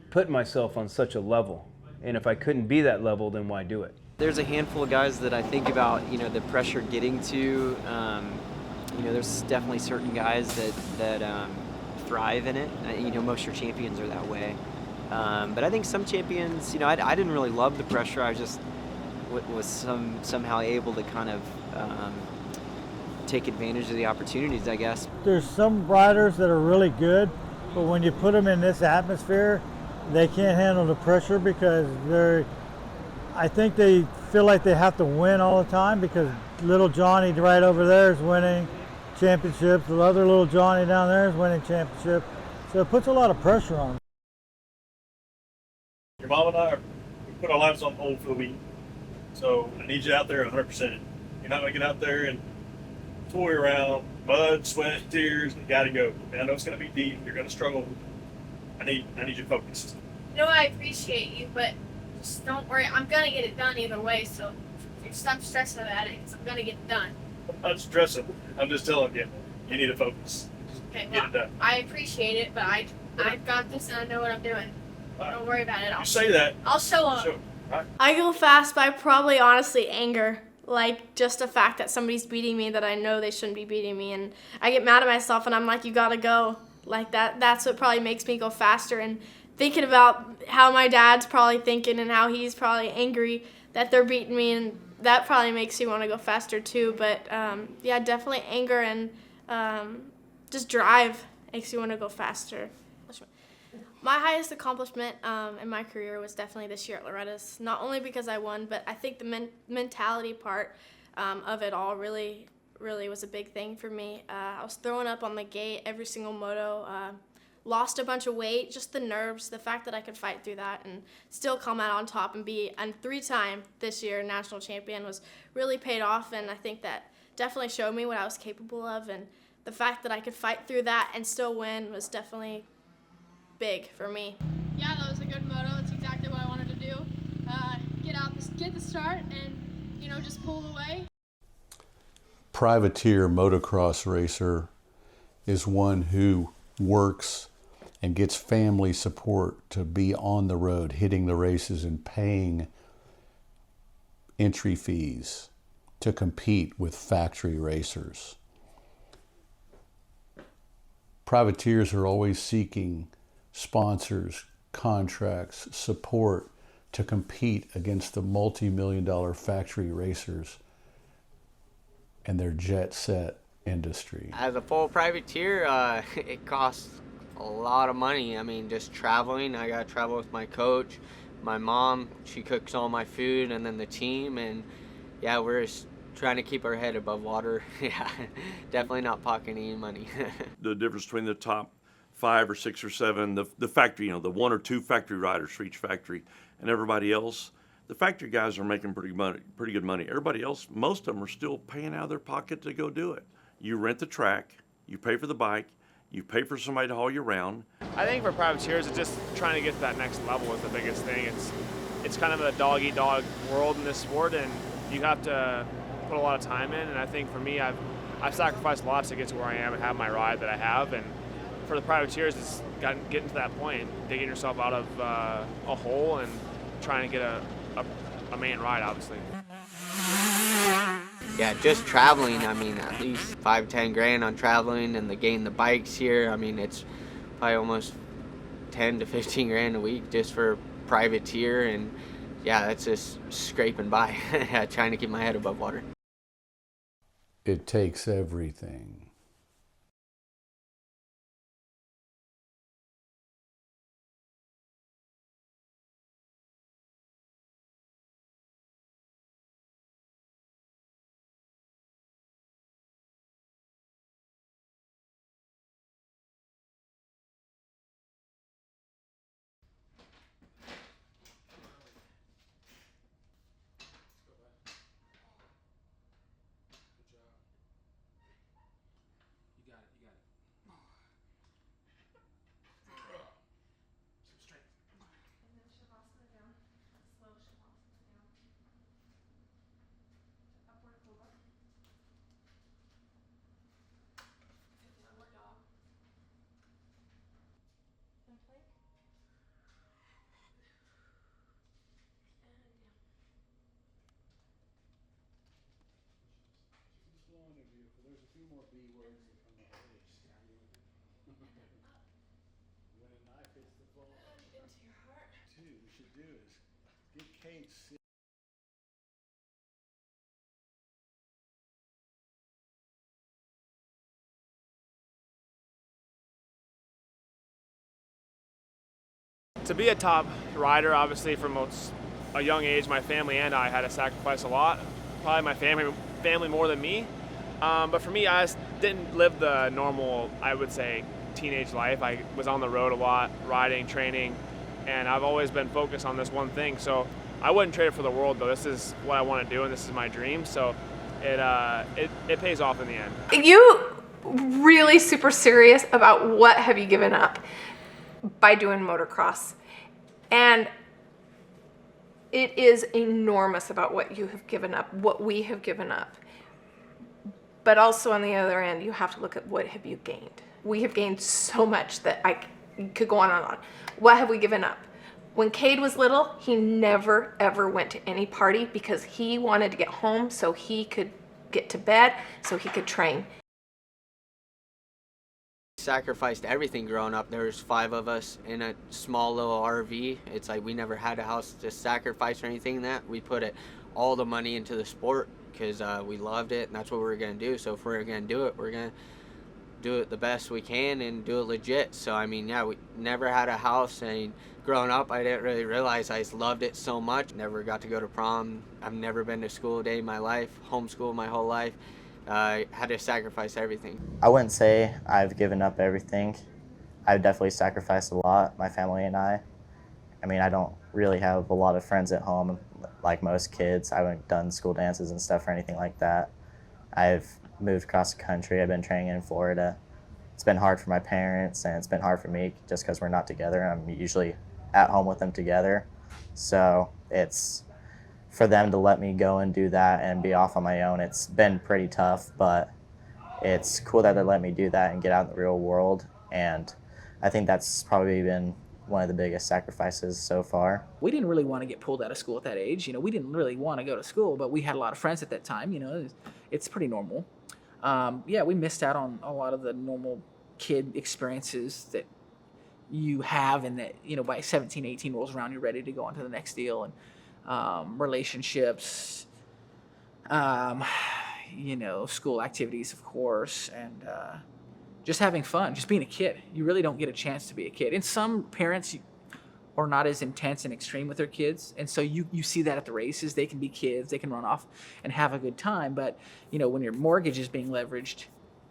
put myself on such a level. And if I couldn't be that level, then why do it? There's a handful of guys that I think about, the pressure getting to. There's definitely certain guys that thrive in it. Most of your champions are that way. But I think some champions, I didn't really love the pressure. I just was somehow able to kind of take advantage of the opportunities, I guess. There's some riders that are really good, but when you put them in this atmosphere, they can't handle the pressure, because I think they feel like they have to win all the time, because little Johnny right over there is winning championships. The other little Johnny down there is winning championship. So it puts a lot of pressure on them. Your mom and I, we put our lives on hold for the week. So I need you out there 100%. You're not going to get out there and toy around, mud, sweat, tears, and you got to go. And I know it's going to be deep. You're going to struggle. I need you focused. I appreciate you, but just don't worry. I'm going to get it done either way, so stop stressing about it, because I'm going to get it done. I'm not stressing. I'm just telling you, you need to focus. Okay, Get it done. I appreciate it, but I've got this and I know what I'm doing. Don't worry about it. You say that. I'll show up. Sure. Right. I go fast by probably honestly anger. Like just the fact that somebody's beating me that I know they shouldn't be beating me, and I get mad at myself and I'm like, you gotta go. Like that's what probably makes me go faster, and thinking about how my dad's probably thinking and how he's probably angry that they're beating me, and that probably makes you want to go faster too. But yeah, definitely anger and just drive makes you want to go faster. My highest accomplishment in my career was definitely this year at Loretta's. Not only because I won, but I think the mentality part of it all really was a big thing for me. I was throwing up on the gate every single moto, lost a bunch of weight, just the nerves, the fact that I could fight through that and still come out on top and be a 3-time this year national champion was really paid off, and I think that definitely showed me what I was capable of, and the fact that I could fight through that and still win was definitely big for me. Yeah, that was a good moto. It's exactly what I wanted to do. Get the start and, just pull away. Privateer motocross racer is one who works and gets family support to be on the road, hitting the races and paying entry fees to compete with factory racers. Privateers are always seeking sponsors, contracts, support to compete against the multi-million-dollar factory racers and their jet set industry. As a full privateer, it costs a lot of money. I mean, just traveling. I got to travel with my coach, my mom. She cooks all my food, and then the team. And yeah, we're just trying to keep our head above water. Yeah, definitely not pocketing any money. The difference between the top 5 or 6 or 7, the factory, the 1 or 2 factory riders for each factory, and everybody else, the factory guys are making pretty good money. Everybody else, most of them are still paying out of their pocket to go do it. You rent the track, you pay for the bike, you pay for somebody to haul you around. I think for privateers, it's just trying to get to that next level is the biggest thing. It's kind of a dog-eat-dog world in this sport, and you have to put a lot of time in. And I think for me, I've sacrificed a lot to get to where I am and have my ride that I have. And for the privateers, it's getting to that point, digging yourself out of a hole and trying to get a main ride, obviously. Yeah, just traveling, I mean, at least 5-10 grand on traveling, and getting the bikes here, I mean, it's probably almost 10 to 15 grand a week just for privateer, and yeah, that's just scraping by, trying to keep my head above water. It takes everything. There's a few more B words that come to head. When a knife hits the ball. Into your heart. Two, we should do is get Kate sick. To be a top rider, obviously from a young age, my family and I had to sacrifice a lot. Probably my family more than me. But for me, I just didn't live the normal, I would say, teenage life. I was on the road a lot, riding, training, and I've always been focused on this one thing. So I wouldn't trade it for the world, though. This is what I want to do, and this is my dream. So it pays off in the end. You really super serious about what have you given up by doing motocross, and it is enormous about what you have given up, what we have given up. But also on the other end, you have to look at what have you gained. We have gained so much that I could go on and on. What have we given up? When Cade was little, he never ever went to any party because he wanted to get home so he could get to bed, so he could train. Sacrificed everything growing up. There was 5 of us in a small little RV. It's like we never had a house to sacrifice or anything. That we put all the money into the sport because we loved it, and that's what we were gonna do. So if we're gonna do it, we're gonna do it the best we can and do it legit. So I mean, yeah, we never had a house, and growing up, I didn't really realize I just loved it so much. Never got to go to prom. I've never been to school a day in my life. Homeschooled my whole life. Had to sacrifice everything. I wouldn't say I've given up everything. I've definitely sacrificed a lot, my family and I. I mean, I don't really have a lot of friends at home like most kids. I haven't done school dances and stuff or anything like that. I've moved across the country. I've been training in Florida. It's been hard for my parents, and it's been hard for me just because we're not together. I'm usually at home with them together. So it's for them to let me go and do that and be off on my own. It's been pretty tough, but it's cool that they let me do that and get out in the real world. And I think that's probably been one of the biggest sacrifices so far. We didn't really want to get pulled out of school at that age. You know, we didn't really want to go to school, but we had a lot of friends at that time. You know, it's pretty normal. Yeah, we missed out on a lot of the normal kid experiences that you have, and that, you know, by 17, 18 rolls around, you're ready to go on to the next deal, and relationships, you know, school activities, of course, and just having fun, just being a kid. You really don't get a chance to be a kid. And some parents or not as intense and extreme with their kids. And so you see that at the races. They can be kids, they can run off and have a good time. But, you know, when your mortgage is being leveraged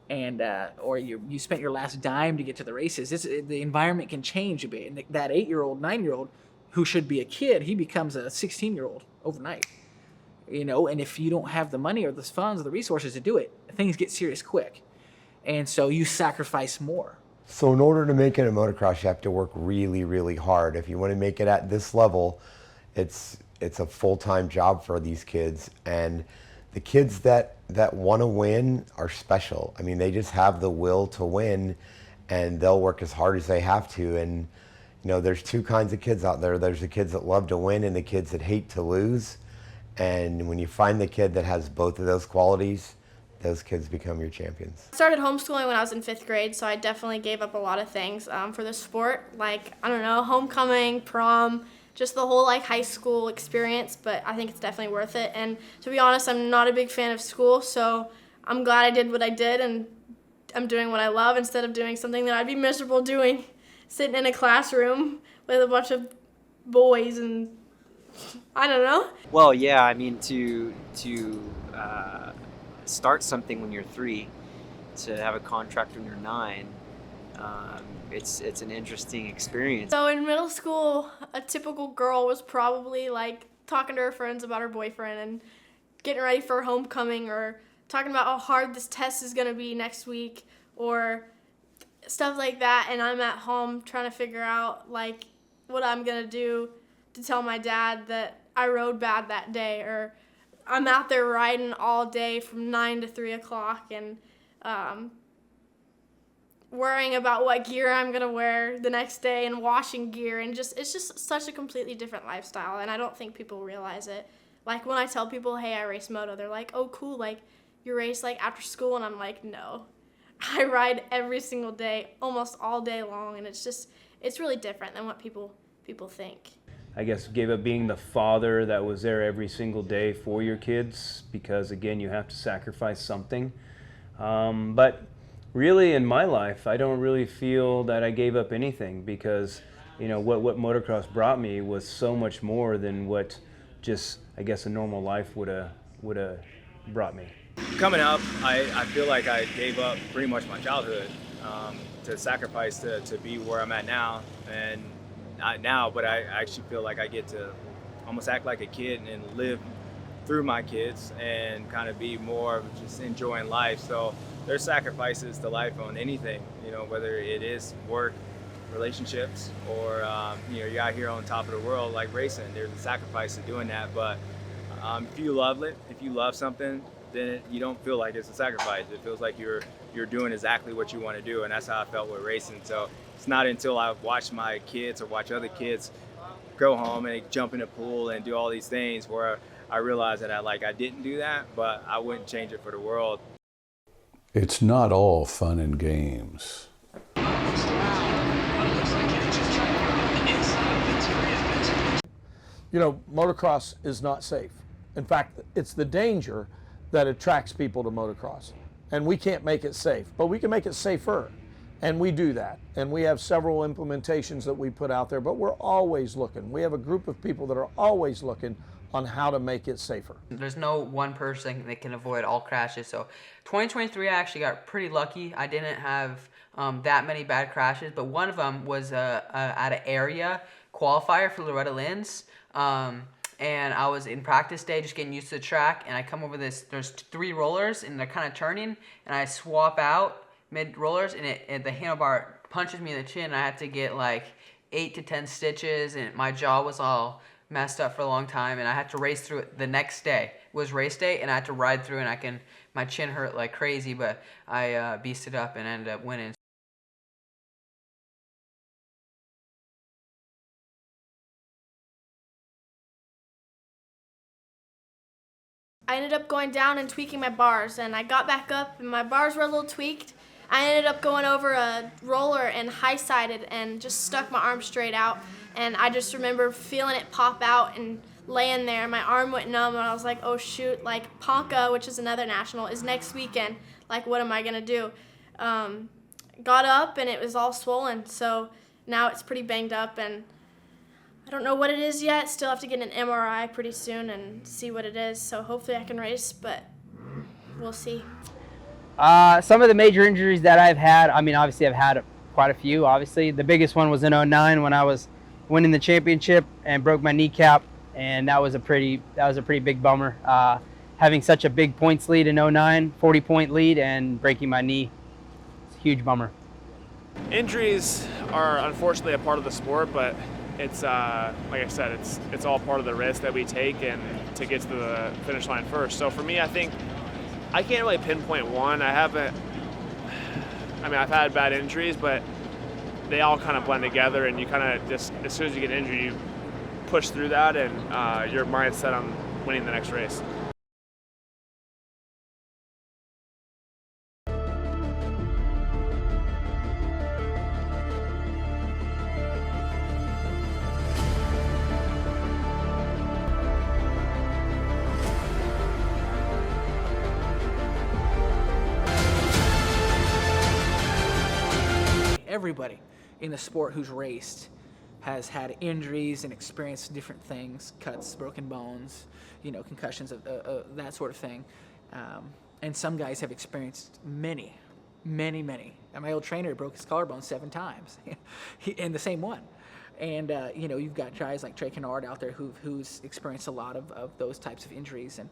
and or you spent your last dime to get to the races, the environment can change a bit. And that 8-year-old, 9-year-old who should be a kid, he becomes a 16-year-old overnight. You know, and if you don't have the money or the funds or the resources to do it, things get serious quick. And so you sacrifice more. So in order to make it in motocross, you have to work really, really hard. If you want to make it at this level, it's a full-time job for these kids. And the kids that want to win are special. I mean, they just have the will to win, and they'll work as hard as they have to. And, you know, there's two kinds of kids out there. There's the kids that love to win and the kids that hate to lose. And when you find the kid that has both of those qualities, those kids become your champions. I started homeschooling when I was in 5th grade, so I definitely gave up a lot of things for the sport, like, I don't know, homecoming, prom, just the whole like high school experience, but I think it's definitely worth it. And to be honest, I'm not a big fan of school, so I'm glad I did what I did, and I'm doing what I love instead of doing something that I'd be miserable doing, sitting in a classroom with a bunch of boys and I don't know. Well, yeah, I mean, to start something when you're 3, to have a contract when you're 9, it's an interesting experience. So in middle school, a typical girl was probably like talking to her friends about her boyfriend and getting ready for homecoming, or talking about how hard this test is gonna be next week, or stuff like that. And I'm at home trying to figure out like what I'm gonna do to tell my dad that I rode bad that day, or I'm out there riding all day from 9 to 3 o'clock and worrying about what gear I'm gonna wear the next day and washing gear, and it's just such a completely different lifestyle, and I don't think people realize it. Like when I tell people, hey, I race moto, they're like, oh cool, like you race like after school, and I'm like, no. I ride every single day, almost all day long, and it's really different than what people think. I guess gave up being the father that was there every single day for your kids, because again, you have to sacrifice something. But really in my life, I don't really feel that I gave up anything, because you know what motocross brought me was so much more than what just, I guess, a normal life would have brought me. Coming up, I feel like I gave up pretty much my childhood to sacrifice to be where I'm at now. And not now, but I actually feel like I get to almost act like a kid and live through my kids and kind of be more of just enjoying life. So there's sacrifices to life on anything, you know, whether it is work, relationships, or you know, you're out here on top of the world like racing. There's a sacrifice to doing that, but if you love it, if you love something, then you don't feel like it's a sacrifice. It feels like you're doing exactly what you want to do, and that's how I felt with racing. So it's not until I watch my kids or watch other kids go home and jump in the pool and do all these things where I realized that I didn't do that, but I wouldn't change it for the world. It's not all fun and games. You know, motocross is not safe. In fact, it's the danger that attracts people to motocross. And we can't make it safe, but we can make it safer. And we do that. And we have several implementations that we put out there, but we're always looking. We have a group of people that are always looking on how to make it safer. There's no one person that can avoid all crashes. So 2023, I actually got pretty lucky. I didn't have that many bad crashes, but one of them was at an area qualifier for Loretta Lynn's. And I was in practice day just getting used to the track, and I come over this, there's 3 rollers and they're kind of turning, and I swap out mid rollers, and the handlebar punches me in the chin, and I had to get like 8 to 10 stitches, and my jaw was all messed up for a long time, and I had to race through it the next day. It was race day, and I had to ride through, and my chin hurt like crazy, but I beasted up and ended up winning. I ended up going down and tweaking my bars, and I got back up and my bars were a little tweaked. I ended up going over a roller and high-sided and just stuck my arm straight out, and I just remember feeling it pop out and laying there. My arm went numb, and I was like, oh shoot, like Ponca, which is another national, is next weekend. Like, what am I gonna do? Got up and it was all swollen, so now it's pretty banged up, and I don't know what it is yet. Still have to get an MRI pretty soon and see what it is. So hopefully I can race, but we'll see. Some of the major injuries that I've had, I mean, obviously I've had quite a few, obviously. The biggest one was in 2009 when I was winning the championship and broke my kneecap, and that was a pretty big bummer. Having such a big points lead in 2009, 40-point lead, and breaking my knee, it's a huge bummer. Injuries are unfortunately a part of the sport, but it's like I said, it's all part of the risk that we take and to get to the finish line first. So for me, I think I can't really pinpoint one. I've had bad injuries, but they all kind of blend together, and you kind of just, as soon as you get injured, you push through that, and your mind's set on winning the next race. Everybody in the sport who's raced has had injuries and experienced different things, cuts, broken bones, concussions, that sort of thing. And some guys have experienced many. And my old trainer broke his collarbone 7 times in the same one. And, you've got guys like Trey Kennard out there who's experienced a lot of those types of injuries. And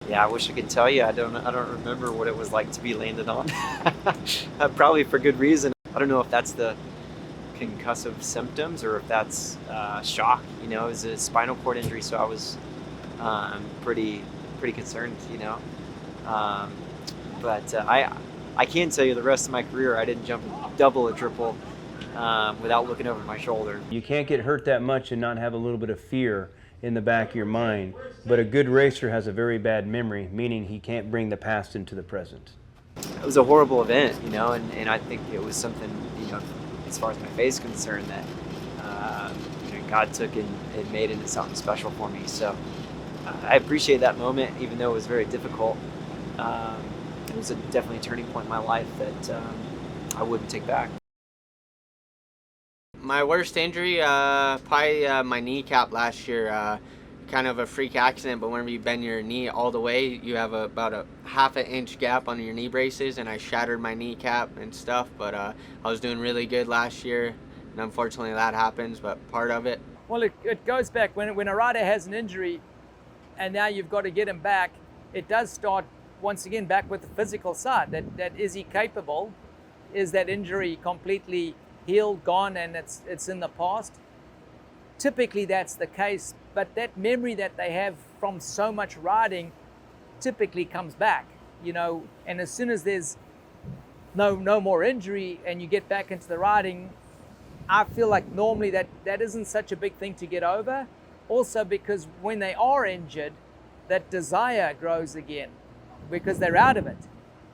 yeah, I wish I could tell you. I don't remember what it was like to be landed on. Probably for good reason. I don't know if that's the concussive symptoms or if that's shock. It was a spinal cord injury, so I was pretty concerned. But I can tell you the rest of my career I didn't jump double or triple without looking over my shoulder. You can't get hurt that much and not have a little bit of fear in the back of your mind. But a good racer has a very bad memory, meaning he can't bring the past into the present. It was a horrible event, and I think it was something, as far as my faith is concerned, that God took and made into something special for me. So I appreciate that moment, even though it was very difficult. It was definitely a turning point in my life that I wouldn't take back. My worst injury, probably my kneecap last year. Kind of a freak accident, but whenever you bend your knee all the way, you have about a ½ inch gap on your knee braces, and I shattered my kneecap and stuff. But I was doing really good last year, and unfortunately that happens, but part of it. Well, it goes back when a rider has an injury and now you've got to get him back, it does start once again back with the physical side. That is he capable? Is that injury completely healed, gone, and it's in the past? Typically that's the case, but that memory that they have from so much riding typically comes back, and as soon as there's no more injury and you get back into the riding, I feel like normally that isn't such a big thing to get over. Also because when they are injured, that desire grows again because they're out of it.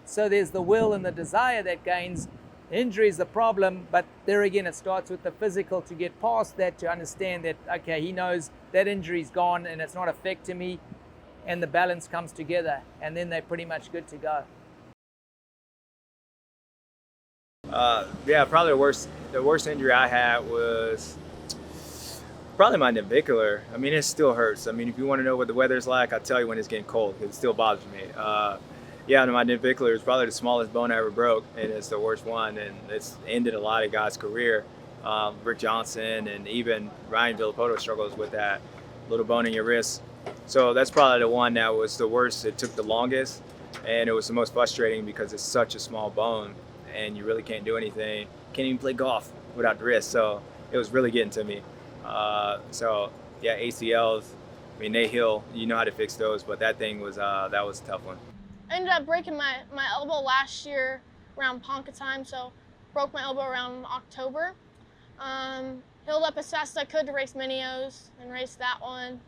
So there's the will and the desire that gains. Injury is the problem, but there again, it starts with the physical to get past that, to understand that, okay, he knows that injury's gone and it's not affecting me, and the balance comes together, and then they're pretty much good to go. Yeah, probably the worst injury I had was probably my navicular. I mean, it still hurts. I mean, if you want to know what the weather's like, I'll tell you when it's getting cold, because it still bothers me. Yeah, my navicular is probably the smallest bone I ever broke, and it's the worst one, and it's ended a lot of guys' career. Rick Johnson and even Ryan Villapoto struggles with that little bone in your wrist. So that's probably the one that was the worst. It took the longest, and it was the most frustrating because it's such a small bone, and you really can't do anything. Can't even play golf without the wrist, so it was really getting to me. So yeah, ACLs, I mean, they heal. You know how to fix those, but that thing was that was a tough one. I ended up breaking my elbow last year around Ponca time, so broke my elbow around October. Healed up as fast as I could to race Mini-O's and race that one.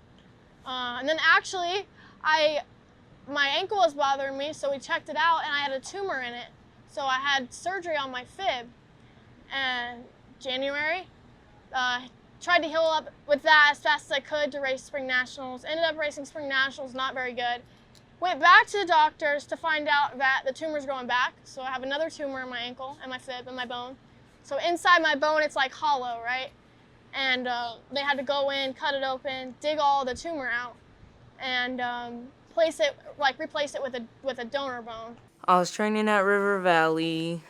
And then actually, my ankle was bothering me, so we checked it out, and I had a tumor in it. So I had surgery on my fib. And January, tried to heal up with that as fast as I could to race Spring Nationals. Ended up racing Spring Nationals, not very good. Went back to the doctors to find out that the tumor's growing back. So I have another tumor in my ankle and my fib and my bone. So inside my bone, it's like hollow, right? and they had to go in, cut it open, dig all the tumor out, and replace it with a donor bone. I was training at River Valley,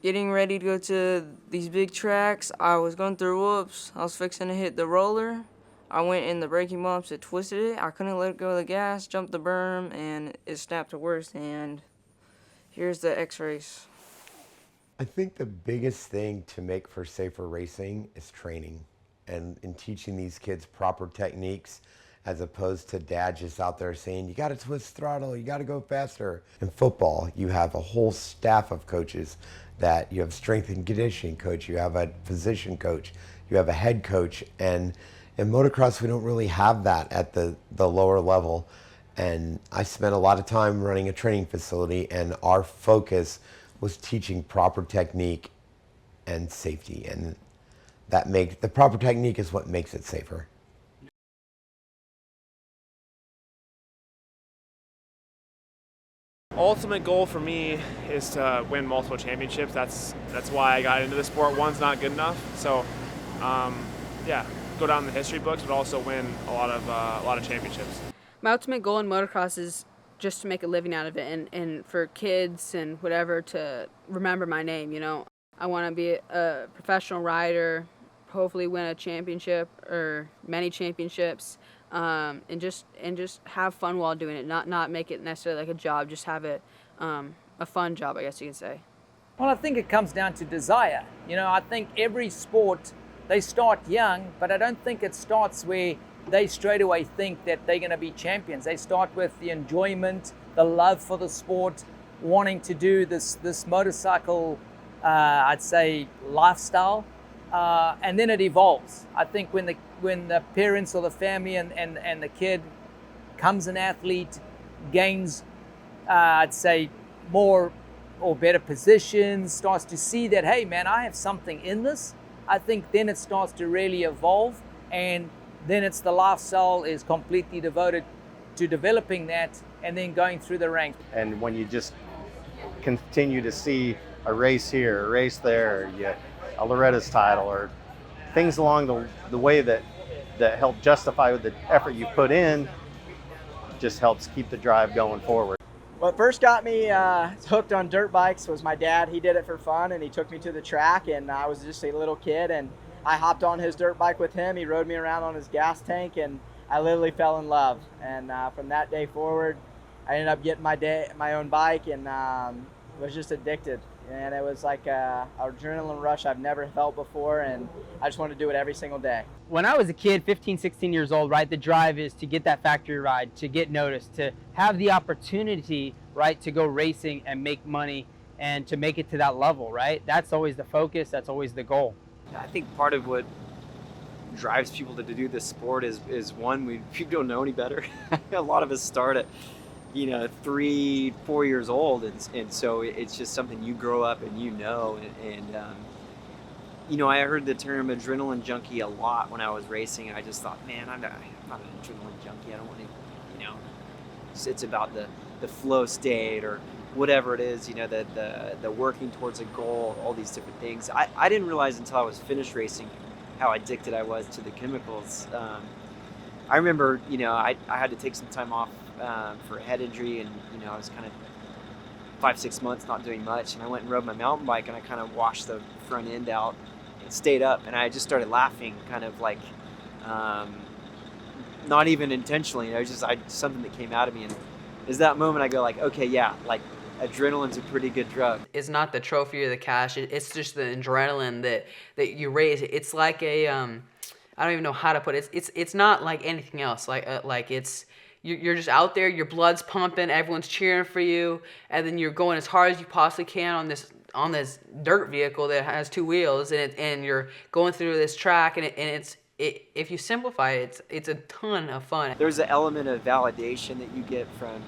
getting ready to go to these big tracks. I was going through whoops. I was fixing to hit the roller. I went in the braking bumps, it twisted it. I couldn't let go of the gas, jumped the berm, and it snapped to worst. And here's the x-rays. I think the biggest thing to make for safer racing is training and in teaching these kids proper techniques, as opposed to dad just out there saying, you got to twist throttle, you got to go faster. In football, you have a whole staff of coaches that you have strength and conditioning coach, you have a physician coach, you have a head coach, and in motocross, we don't really have that at the lower level. And I spent a lot of time running a training facility, and our focus was teaching proper technique and safety. And the proper technique is what makes it safer. Ultimate goal for me is to win multiple championships. That's why I got into the sport. One's not good enough, so yeah, go down in the history books, but also win a lot of championships. My ultimate goal in motocross is just to make a living out of it, and for kids and whatever to remember my name. You know, I want to be a professional rider, hopefully win a championship or many championships. And just have fun while doing it, not make it necessarily like a job, just have it a fun job, I guess you can say. Well, I think it comes down to desire. You know, I think every sport, they start young, but I don't think it starts where they straight away think that they're going to be champions. They start with the enjoyment, the love for the sport, wanting to do this motorcycle, I'd say, lifestyle. And then it evolves. I think when the parents or the family and the kid comes an athlete, gains, I'd say, more or better positions, starts to see that, hey man, I have something in this, I think then it starts to really evolve, and then it's the lifestyle is completely devoted to developing that and then going through the ranks. And when you just continue to see a race here, a race there, a Loretta's title, or things along the way that help justify the effort you put in, just helps keep the drive going forward. What first got me hooked on dirt bikes was my dad. He did it for fun, and he took me to the track, and I was just a little kid, and I hopped on his dirt bike with him. He rode me around on his gas tank, and I literally fell in love. And from that day forward, I ended up getting my own bike, and was just addicted. And it was like an adrenaline rush I've never felt before, and I just wanted to do it every single day. When I was a kid, 15, 16 years old, right, the drive is to get that factory ride, to get noticed, to have the opportunity, right, to go racing and make money and to make it to that level, right? That's always the focus, that's always the goal. I think part of what drives people to do this sport is one, people don't know any better. A lot of us start at 3, 4 years old, and so it's just something you grow up and I heard the term adrenaline junkie a lot when I was racing, and I just thought, man, I'm not an adrenaline junkie. I don't want to, it's about the flow state or whatever it is, the working towards a goal, all these different things. I didn't realize until I was finished racing how addicted I was to the chemicals. I remember, I had to take some time off for a head injury, and I was kind of 5-6 months not doing much, and I went and rode my mountain bike, and I kind of washed the front end out and stayed up, and I just started laughing, kind of like not even intentionally. It was just something that came out of me, and is that moment I go like, okay, yeah, like adrenaline's a pretty good drug. It's not the trophy or the cash, it's just the adrenaline that you raise. It's like a I don't even know how to put it. It's not like anything else. Like it's you're just out there, your blood's pumping, everyone's cheering for you, and then you're going as hard as you possibly can on this dirt vehicle that has 2 wheels, and you're going through this track, and it's if you simplify it, it's a ton of fun. There's an element of validation that you get from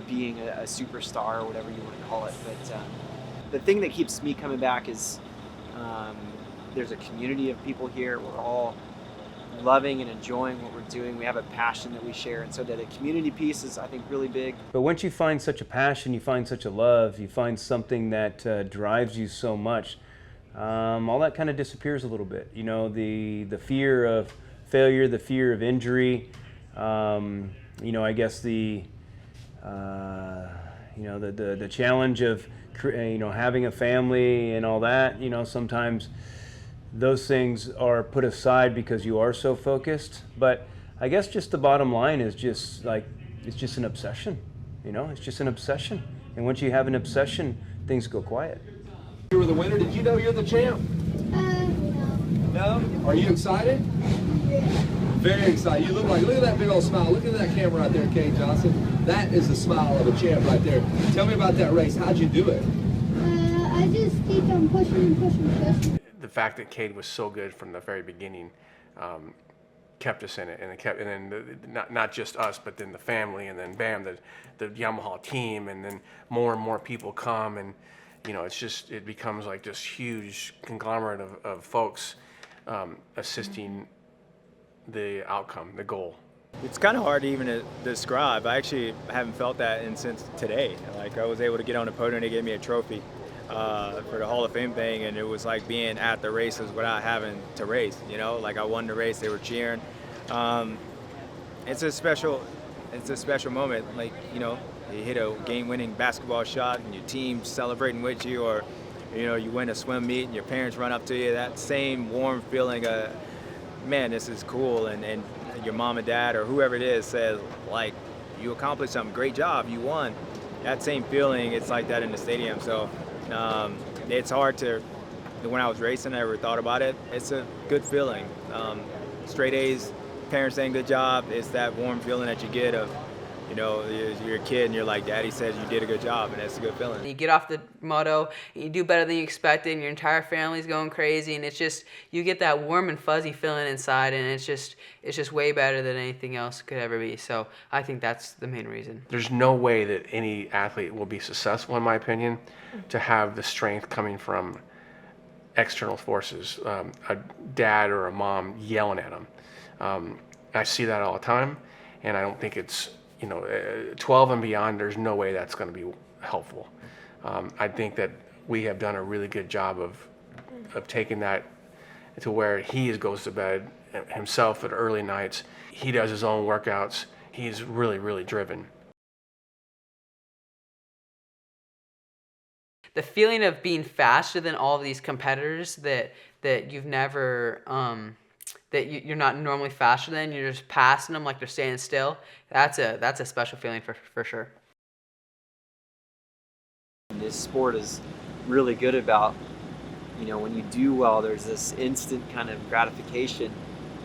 being a superstar or whatever you want to call it. But the thing that keeps me coming back is there's a community of people here. We're all loving and enjoying what we're doing. We have a passion that we share, and so that a community piece is, I think, really big. But once you find such a passion, you find such a love, you find something that drives you so much, all that kind of disappears a little bit. You know, the fear of failure, the fear of injury, you know, I guess the you know, the challenge of you know, having a family and all that. You know, sometimes those things are put aside because you are so focused. But I guess just the bottom line is just like, it's just an obsession. You know, it's just an obsession. And once you have an obsession, things go quiet. You were the winner. Did you know you're the champ? No. No? Are you excited? Yeah. Very excited. You look at that big old smile. Look at that camera right there, Cade Johnson. That is the smile of a champ right there. Tell me about that race. How'd you do it? I just keep on pushing and pushing and pushing. The fact that Cade was so good from the very beginning kept us in it, and then not just us, but then the family, and then bam, the Yamaha team, and then more and more people come, and you know, it becomes like this huge conglomerate of folks assisting the outcome, the goal. It's kind of hard to even describe. I actually haven't felt that since today. Like, I was able to get on the podium, they gave me a trophy for the Hall of Fame thing, and it was like being at the races without having to race, you know? Like, I won the race, they were cheering. It's a special moment. Like, you know, you hit a game-winning basketball shot and your team's celebrating with you, or, you know, you win a swim meet and your parents run up to you. That same warm feeling of, man, this is cool, and your mom and dad or whoever it is says, like, you accomplished something, great job, you won. That same feeling, it's like that in the stadium. So it's hard to, when I was racing, I never thought about it. It's a good feeling. Straight A's, parents saying good job, it's that warm feeling that you get of, you know, you're a kid and you're like, Daddy says you did a good job, and it's a good feeling. You get off the moto, you do better than you expected, and your entire family's going crazy, and it's just, you get that warm and fuzzy feeling inside, and it's just way better than anything else could ever be. So I think that's the main reason. There's no way that any athlete will be successful, in my opinion, to have the strength coming from external forces, a dad or a mom yelling at them. I see that all the time, and I don't think it's, you know, 12 and beyond, there's no way that's going to be helpful. I think that we have done a really good job of taking that to where he goes to bed himself at early nights. He does his own workouts. He's really, really driven. The feeling of being faster than all of these competitors that you've never, that you're not normally faster than, you're just passing them like they're standing still. That's a special feeling for sure. This sport is really good about, you know, when you do well, there's this instant kind of gratification,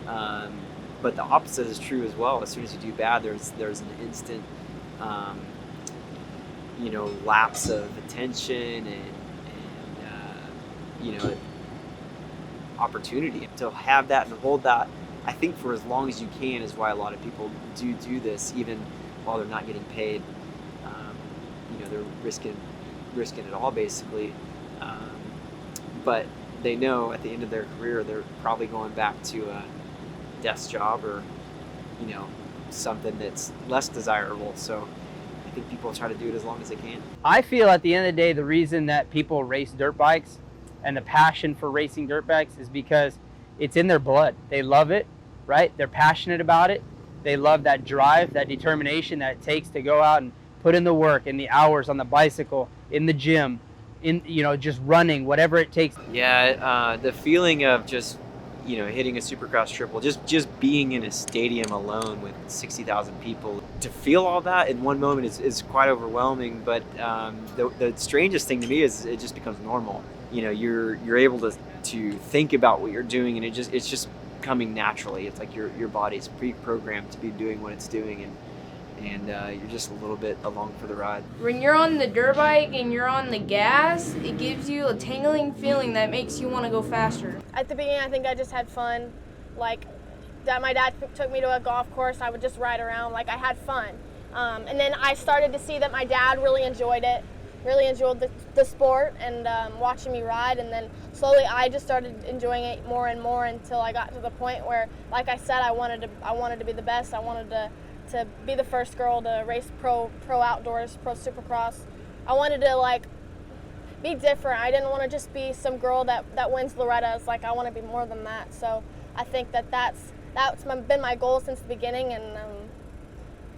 but the opposite is true as well. As soon as you do bad, there's an instant, you know, lapse of attention and you know, opportunity. To have that and hold that, I think, for as long as you can is why a lot of people do this, even while they're not getting paid. You know, they're risking it all basically, but they know at the end of their career they're probably going back to a desk job or, you know, something that's less desirable. So I think people try to do it as long as they can. I feel at the end of the day, the reason that people race dirt bikes and the passion for racing dirt bikes is because it's in their blood. They love it, right? They're passionate about it. They love that drive, that determination that it takes to go out and put in the work, in the hours on the bicycle, in the gym, in, you know, just running, whatever it takes. Yeah, the feeling of just, you know, hitting a Supercross triple, just being in a stadium alone with 60,000 people, to feel all that in one moment is quite overwhelming. But the strangest thing to me is it just becomes normal. You know, you're able to think about what you're doing, and it's just coming naturally. It's like your body's pre-programmed to be doing what it's doing, and you're just a little bit along for the ride. When you're on the dirt bike and you're on the gas, it gives you a tingling feeling that makes you want to go faster. At the beginning, I think I just had fun. Like, my dad took me to a golf course. I would just ride around. Like, I had fun. And then I started to see that my dad really enjoyed it, really enjoyed the sport and watching me ride. And then slowly I just started enjoying it more and more until I got to the point where, like I said, I wanted to be the best. I wanted to be the first girl to race pro outdoors, pro Supercross. I wanted to, like, be different. I didn't want to just be some girl that wins Loretta's. Like, I want to be more than that. So I think that's been my goal since the beginning, and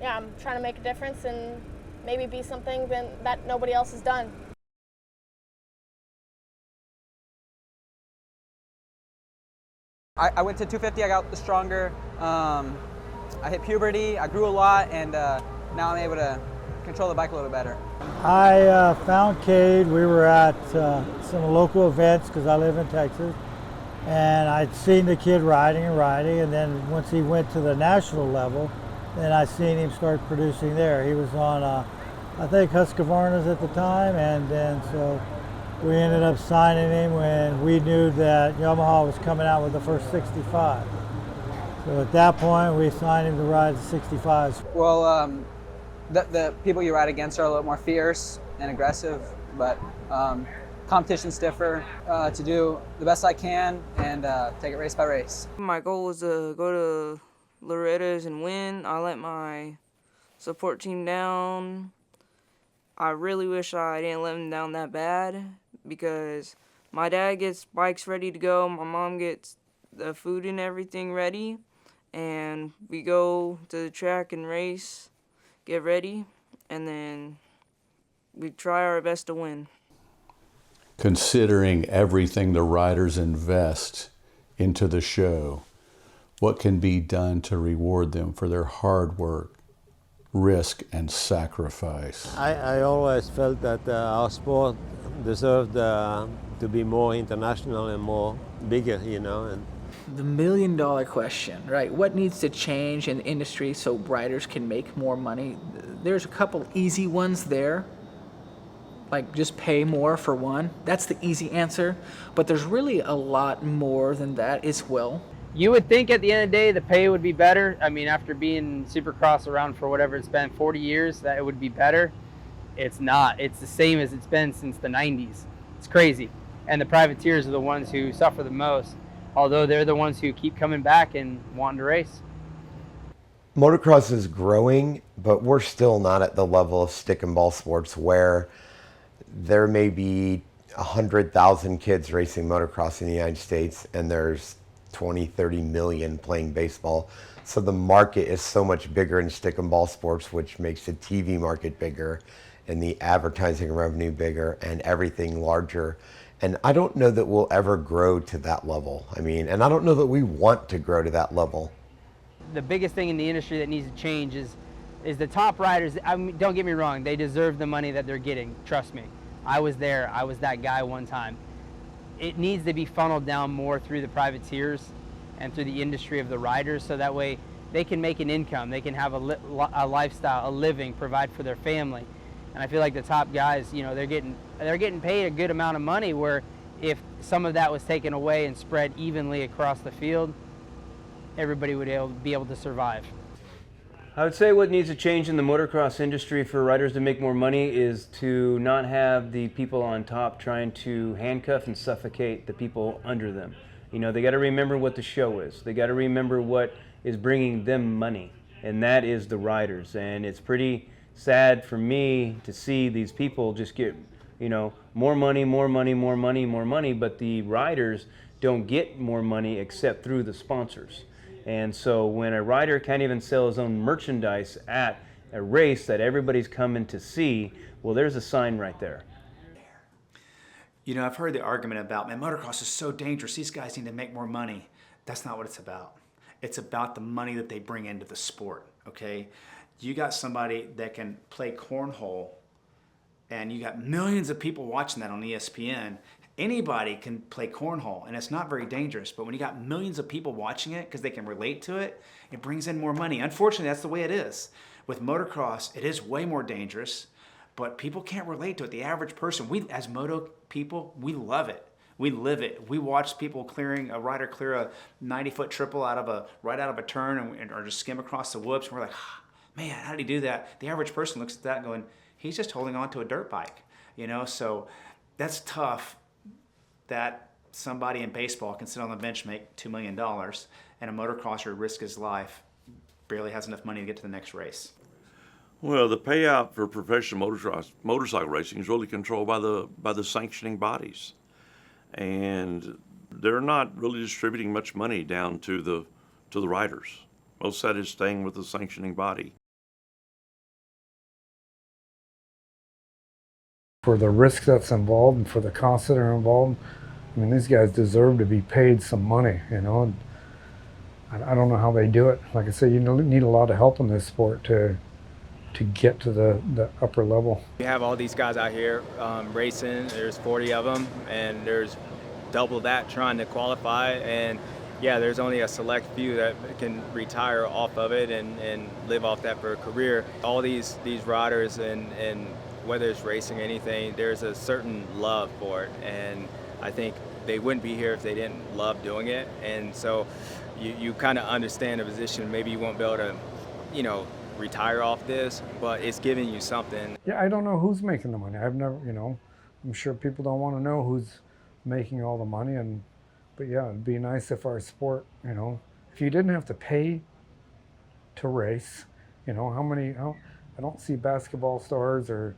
yeah, I'm trying to make a difference and maybe be something that nobody else has done. I went to 250, I got stronger. I hit puberty, I grew a lot, and now I'm able to control the bike a little bit better. I found Cade. We were at some local events because I live in Texas, and I'd seen the kid riding, and then once he went to the national level, then I seen him start producing there. He was on, I think, Husqvarna's at the time, and then so we ended up signing him when we knew that Yamaha was coming out with the first 65. So at that point, we signed him to ride the 65s. Well, the people you ride against are a little more fierce and aggressive, but competition's stiffer. To do the best I can and take it race by race. My goal was to go to Loretta's and win. I let my support team down. I really wish I didn't let them down that bad, because my dad gets bikes ready to go, my mom gets the food and everything ready, and we go to the track and race, get ready, and then we try our best to win. Considering everything the riders invest into the show, what can be done to reward them for their hard work, risk, and sacrifice? I always felt that our sport deserved to be more international and more bigger, you know. And the million-dollar question, right? What needs to change in the industry so riders can make more money? There's a couple easy ones there, like just pay more for one. That's the easy answer, but there's really a lot more than that as well. You would think at the end of the day the pay would be better. I mean, after being Supercross around for whatever it's been, 40 years, that it would be better. It's not. It's the same as it's been since the 90s. It's crazy. And the privateers are the ones who suffer the most, although they're the ones who keep coming back and wanting to race. Motocross is growing, but we're still not at the level of stick and ball sports where there may be 100,000 kids racing motocross in the United States and there's 20, 30 million playing baseball. So the market is so much bigger in stick and ball sports, which makes the TV market bigger and the advertising revenue bigger and everything larger. And I don't know that we'll ever grow to that level. I mean, and I don't know that we want to grow to that level. The biggest thing in the industry that needs to change is the top riders. I mean, don't get me wrong, they deserve the money that they're getting. Trust me. I was there. I was that guy one time. It needs to be funneled down more through the privateers and through the industry of the riders, so that way they can make an income, they can have a lifestyle, a living, provide for their family. And I feel like the top guys, you know, they're getting paid a good amount of money, where if some of that was taken away and spread evenly across the field, everybody would be able to survive. I would say what needs to change in the motocross industry for riders to make more money is to not have the people on top trying to handcuff and suffocate the people under them. You know, they got to remember what the show is. They got to remember what is bringing them money, and that is the riders. And it's pretty sad for me to see these people just get, you know, more money, more money, more money, more money, but the riders don't get more money except through the sponsors. And so when a rider can't even sell his own merchandise at a race that everybody's coming to see, well, there's a sign right there. You know, I've heard the argument about, man, motocross is so dangerous. These guys need to make more money. That's not what it's about. It's about the money that they bring into the sport, okay? You got somebody that can play cornhole, and you got millions of people watching that on ESPN. Anybody can play cornhole, and it's not very dangerous, but when you got millions of people watching it because they can relate to it, it brings in more money. Unfortunately, that's the way it is. With motocross, it is way more dangerous, but people can't relate to it. The average person, we as moto people, we love it. We live it. We watch people a rider clear a 90-foot triple right out of a turn or just skim across the whoops, and we're like, man, how did he do that? The average person looks at that going, he's just holding on to a dirt bike, you know? So that's tough that somebody in baseball can sit on the bench and make $2 million, and a motocrosser risk his life, barely has enough money to get to the next race. Well, the payout for professional motorcycle racing is really controlled by the sanctioning bodies, and they're not really distributing much money down to the riders. Most of that is staying with the sanctioning body. For the risk that's involved and for the costs that are involved, I mean, these guys deserve to be paid some money, you know. I don't know how they do it. Like I say, you need a lot of help in this sport to get to the upper level. We have all these guys out here racing. There's 40 of them, and there's double that trying to qualify. And yeah, there's only a select few that can retire off of it and live off that for a career. All these riders and whether it's racing or anything, there's a certain love for it, and I think they wouldn't be here if they didn't love doing it. And so you kind of understand the position. Maybe you won't be able to, you know, retire off this, but it's giving you something. Yeah, I don't know who's making the money. I've never, you know, I'm sure people don't want to know who's making all the money, but yeah, it'd be nice if our sport, you know, if you didn't have to pay to race, you know, I don't see basketball stars or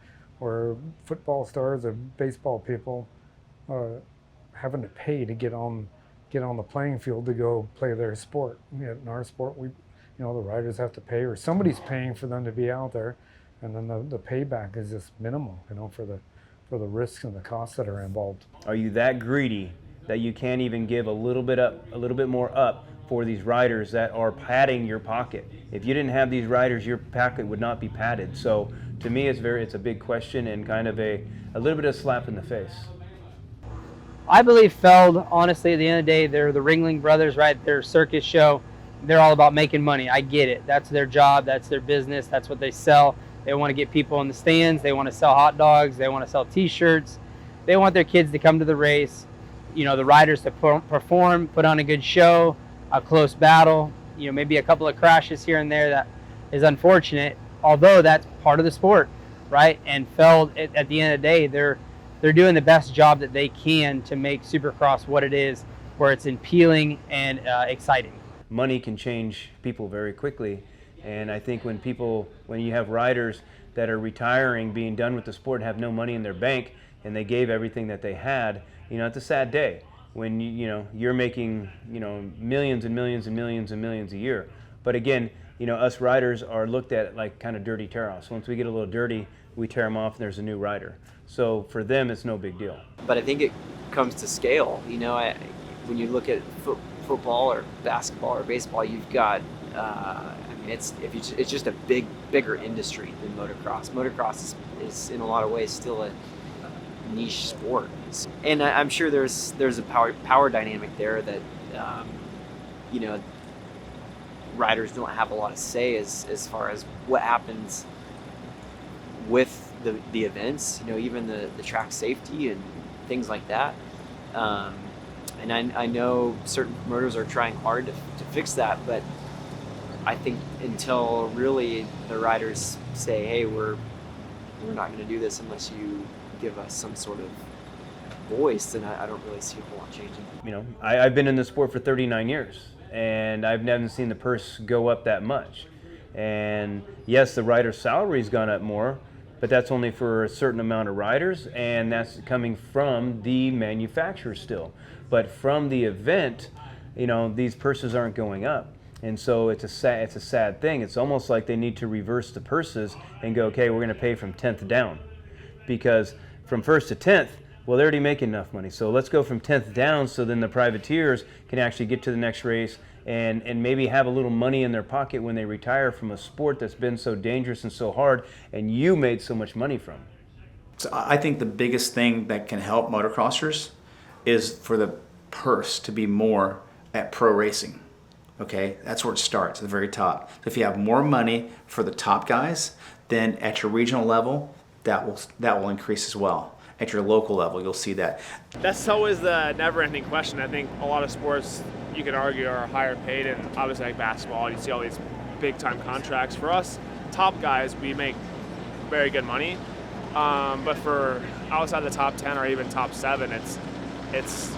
football stars or baseball people having to pay to get on the playing field to go play their sport. Yet in our sport, the riders have to pay, or somebody's paying for them to be out there, and then the payback is just minimal, you know, for the risks and the costs that are involved. Are you that greedy that you can't even give a little bit more up for these riders that are padding your pocket? If you didn't have these riders, your pocket would not be padded. So to me, it's a big question and kind of a little bit of a slap in the face. I believe Feld, honestly, at the end of the day, they're the Ringling Brothers, right? They're a circus show. They're all about making money. I get it. That's their job. That's their business. That's what they sell. They want to get people in the stands. They want to sell hot dogs. They want to sell T-shirts. They want their kids to come to the race. You know, the riders to perform, put on a good show, a close battle. You know, maybe a couple of crashes here and there that is unfortunate, although that's part of the sport, right? And Feld, at the end of the day, they're doing the best job that they can to make Supercross what it is, where it's appealing and exciting. Money can change people very quickly, and I think when you have riders that are retiring, being done with the sport, have no money in their bank, and they gave everything that they had, you know, it's a sad day when you're making, you know, millions and millions and millions and millions a year. But again, you know, us riders are looked at like kind of dirty tear-offs. Once we get a little dirty, we tear them off and there's a new rider. So for them, it's no big deal. But I think it comes to scale. You know, when you look at football or basketball or baseball, you've got, it's just a bigger industry than motocross. Motocross is in a lot of ways still a niche sport, and I'm sure there's a power dynamic there that, you know, riders don't have a lot of say as far as what happens with the events, you know, even the track safety and things like that. And I know certain promoters are trying hard to fix that, but I think until really the riders say, hey, we're not going to do this unless you give us some sort of voice, then I don't really see a whole lot changing. You know, I've been in the sport for 39 years, and I've never seen the purse go up that much. And yes, the rider's salary's gone up more, but that's only for a certain amount of riders, and that's coming from the manufacturer still. But from the event, you know, these purses aren't going up. And so it's a sad thing. It's almost like they need to reverse the purses and go, okay, we're going to pay from 10th down. Because from 1st to 10th, well, they're already making enough money. So let's go from 10th down so then the privateers can actually get to the next race and maybe have a little money in their pocket when they retire from a sport that's been so dangerous and so hard and you made so much money from. So I think the biggest thing that can help motocrossers is for the purse to be more at pro racing. Okay, that's where it starts, at the very top. So if you have more money for the top guys, then at your regional level, that will increase as well. At your local level, you'll see that. That's always the never-ending question. I think a lot of sports, you could argue, are higher paid, and obviously like basketball, you see all these big-time contracts. For us, top guys, we make very good money, but for outside the top 10 or even top 7, it's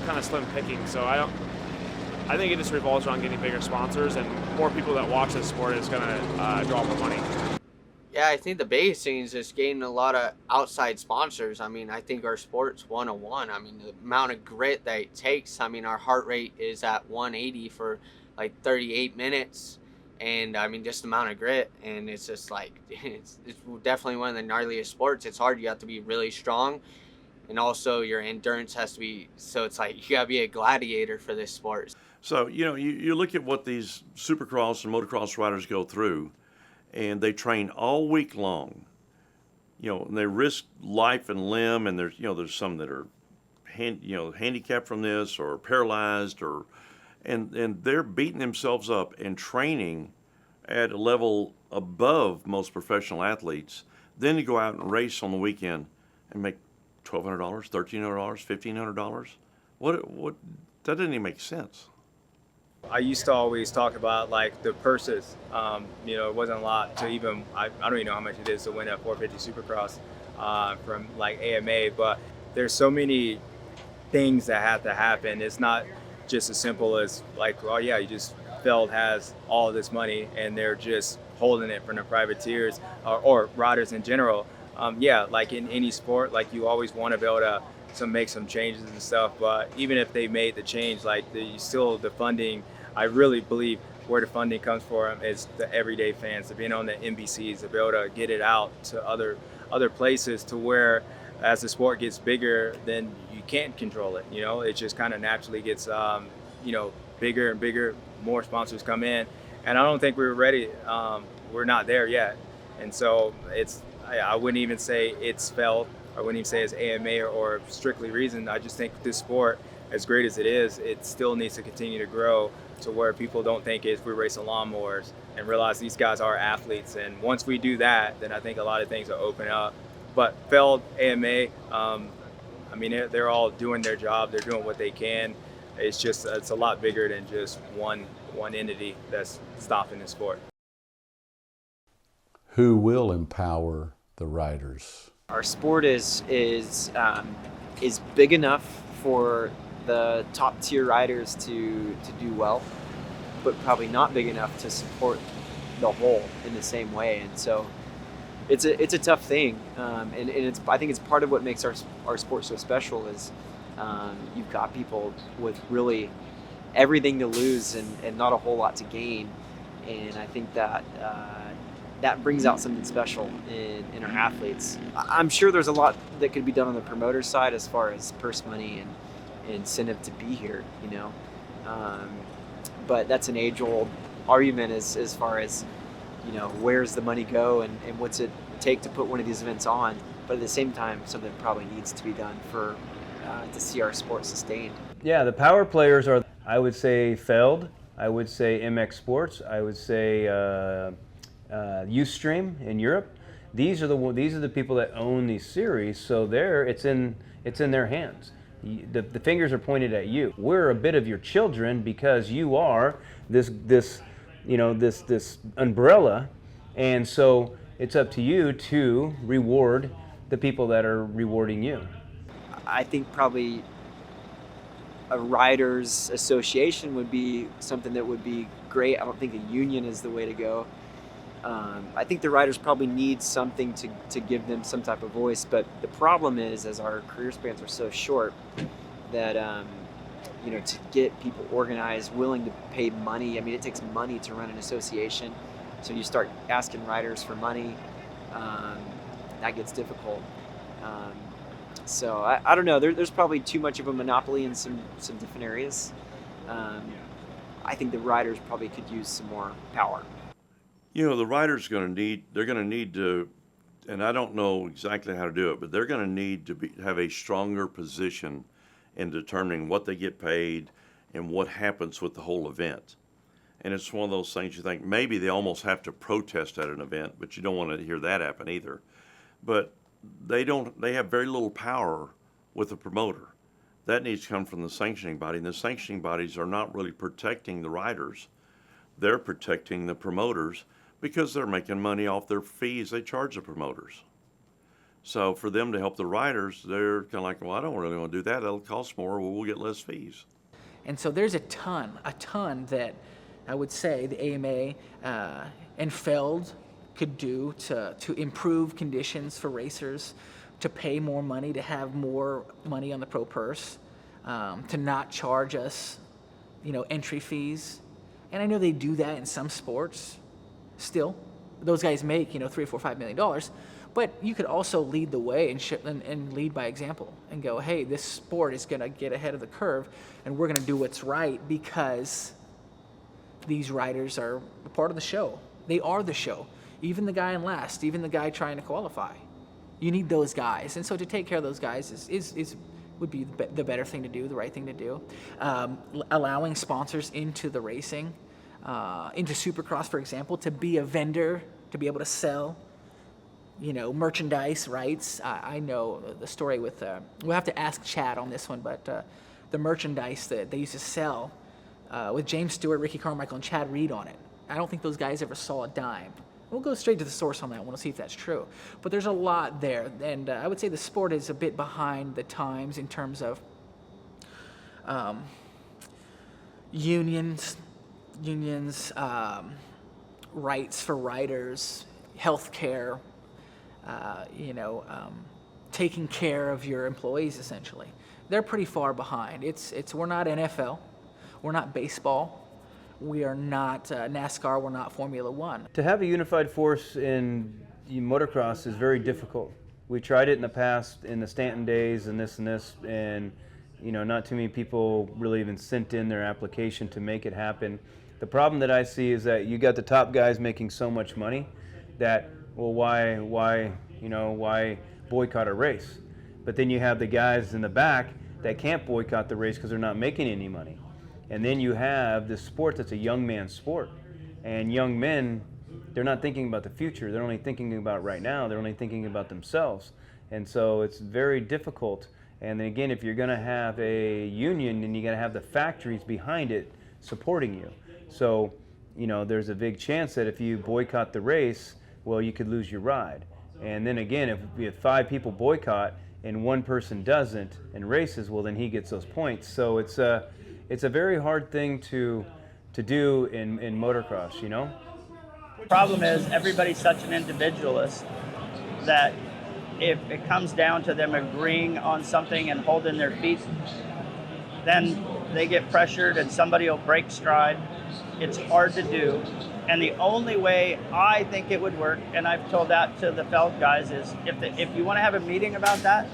kind of slim picking. So I think it just revolves around getting bigger sponsors, and more people that watch this sport is going to draw more money. Yeah, I think the biggest thing is just getting a lot of outside sponsors. I mean, I think our sport's 101. I mean, the amount of grit that it takes. I mean, our heart rate is at 180 for like 38 minutes. And I mean, just the amount of grit. And it's just like, it's definitely one of the gnarliest sports. It's hard. You have to be really strong. And also your endurance has to be, so it's like you got to be a gladiator for this sport. So, you know, you look at what these supercross and motocross riders go through, and they train all week long, you know, and they risk life and limb, and there's some that are handicapped from this or paralyzed, and they're beating themselves up and training at a level above most professional athletes. Then to go out and race on the weekend and make $1,200, $1,300, $1,500. What that doesn't even make sense. I used to always talk about like the purses. It wasn't a lot to even, I don't even know how much it is to win a 450 Supercross from like AMA, but there's so many things that have to happen. It's not just as simple as like, oh yeah, Feld has all of this money and they're just holding it from the privateers or riders in general. Like in any sport, like you always want to be able to make some changes and stuff, but even if they made the change, like the funding, I really believe where the funding comes from is the everyday fans, to being on the NBCs, to be able to get it out to other places, to where as the sport gets bigger, then you can't control it. You know, it just kind of naturally gets bigger and bigger, more sponsors come in, and I don't think we were ready. We're not there yet, and so I wouldn't even say it's Feld. I wouldn't even say it's AMA or strictly Reason. I just think this sport, as great as it is, it still needs to continue to grow to where people don't think it's we're racing lawnmowers and realize these guys are athletes. And once we do that, then I think a lot of things will open up. But Feld, AMA, they're all doing their job. They're doing what they can. It's a lot bigger than just one entity that's stopping the sport. Who will empower the riders? Our sport is big enough for the top tier riders to do well, but probably not big enough to support the whole in the same way. And so it's a tough thing, and I think it's part of what makes our sport so special is you've got people with really everything to lose and not a whole lot to gain, and I think that that brings out something special in our athletes. I'm sure there's a lot that could be done on the promoter side as far as purse money and incentive to be here, but that's an age-old argument as far as, where's the money go and what's it take to put one of these events on. But at the same time, something probably needs to be done for to see our sport sustained. Yeah, the power players are, I would say, Feld, I would say MX Sports, I would say Ustream in Europe. These are the people that own these series, so it's in their hands. The fingers are pointed at you. We're a bit of your children because you are this umbrella, and so it's up to you to reward the people that are rewarding you. I think probably a riders association would be something that would be great. I don't think a union is the way to go. I think the riders probably need something to give them some type of voice, but the problem is, as our career spans are so short, that to get people organized, willing to pay money. I mean, it takes money to run an association, so you start asking riders for money, that gets difficult. So I don't know. There's probably too much of a monopoly in some different areas. I think the riders probably could use some more power. The riders they're going to need to, and I don't know exactly how to do it, but they're going to need to have a stronger position in determining what they get paid and what happens with the whole event. And it's one of those things you think maybe they almost have to protest at an event, but you don't want to hear that happen either. But they have very little power with the promoter. That needs to come from the sanctioning body, and the sanctioning bodies are not really protecting the riders. They're protecting the promoters, because they're making money off their fees they charge the promoters. So for them to help the riders, they're kind of like, well, I don't really want to do that. That'll cost more. Well, we'll get less fees. And so there's a ton that I would say the AMA and Feld could do to improve conditions for racers, to pay more money, to have more money on the pro purse, to not charge us, entry fees. And I know they do that in some sports still. Those guys make, $3 or $4, $5 million. But you could also lead the way and lead by example and go, hey, this sport is going to get ahead of the curve and we're going to do what's right because these riders are a part of the show. They are the show. Even the guy in last, even the guy trying to qualify. You need those guys. And so to take care of those guys would be the better thing to do, the right thing to do. Allowing sponsors into the racing, into Supercross, for example, to be a vendor, to be able to sell, merchandise rights. I know the story with, we'll have to ask Chad on this one, but the merchandise that they used to sell with James Stewart, Ricky Carmichael, and Chad Reed on it. I don't think those guys ever saw a dime. We'll go straight to the source on that one. We'll see if that's true. But there's a lot there, and I would say the sport is a bit behind the times in terms of unions, rights for riders, health care, taking care of your employees, essentially. They're pretty far behind. We're not NFL. We're not baseball. We are not NASCAR. We're not Formula One. To have a unified force in motocross is very difficult. We tried it in the past, in the Stanton days and this, and not too many people really even sent in their application to make it happen. The problem that I see is that you got the top guys making so much money that, well, why boycott a race? But then you have the guys in the back that can't boycott the race because they're not making any money. And then you have this sport that's a young man's sport. And young men, they're not thinking about the future. They're only thinking about right now. They're only thinking about themselves. And so it's very difficult. And then again, if you're going to have a union, then you got to have the factories behind it supporting you. So, there's a big chance that if you boycott the race, well, you could lose your ride. And then again, if we have 5 people boycott and one person doesn't and races, well, then he gets those points. So it's a very hard thing to do in motocross, The problem is everybody's such an individualist that if it comes down to them agreeing on something and holding their feet, then they get pressured and somebody will break stride. It's hard to do. And the only way I think it would work, and I've told that to the Feld guys, is if you want to have a meeting about that,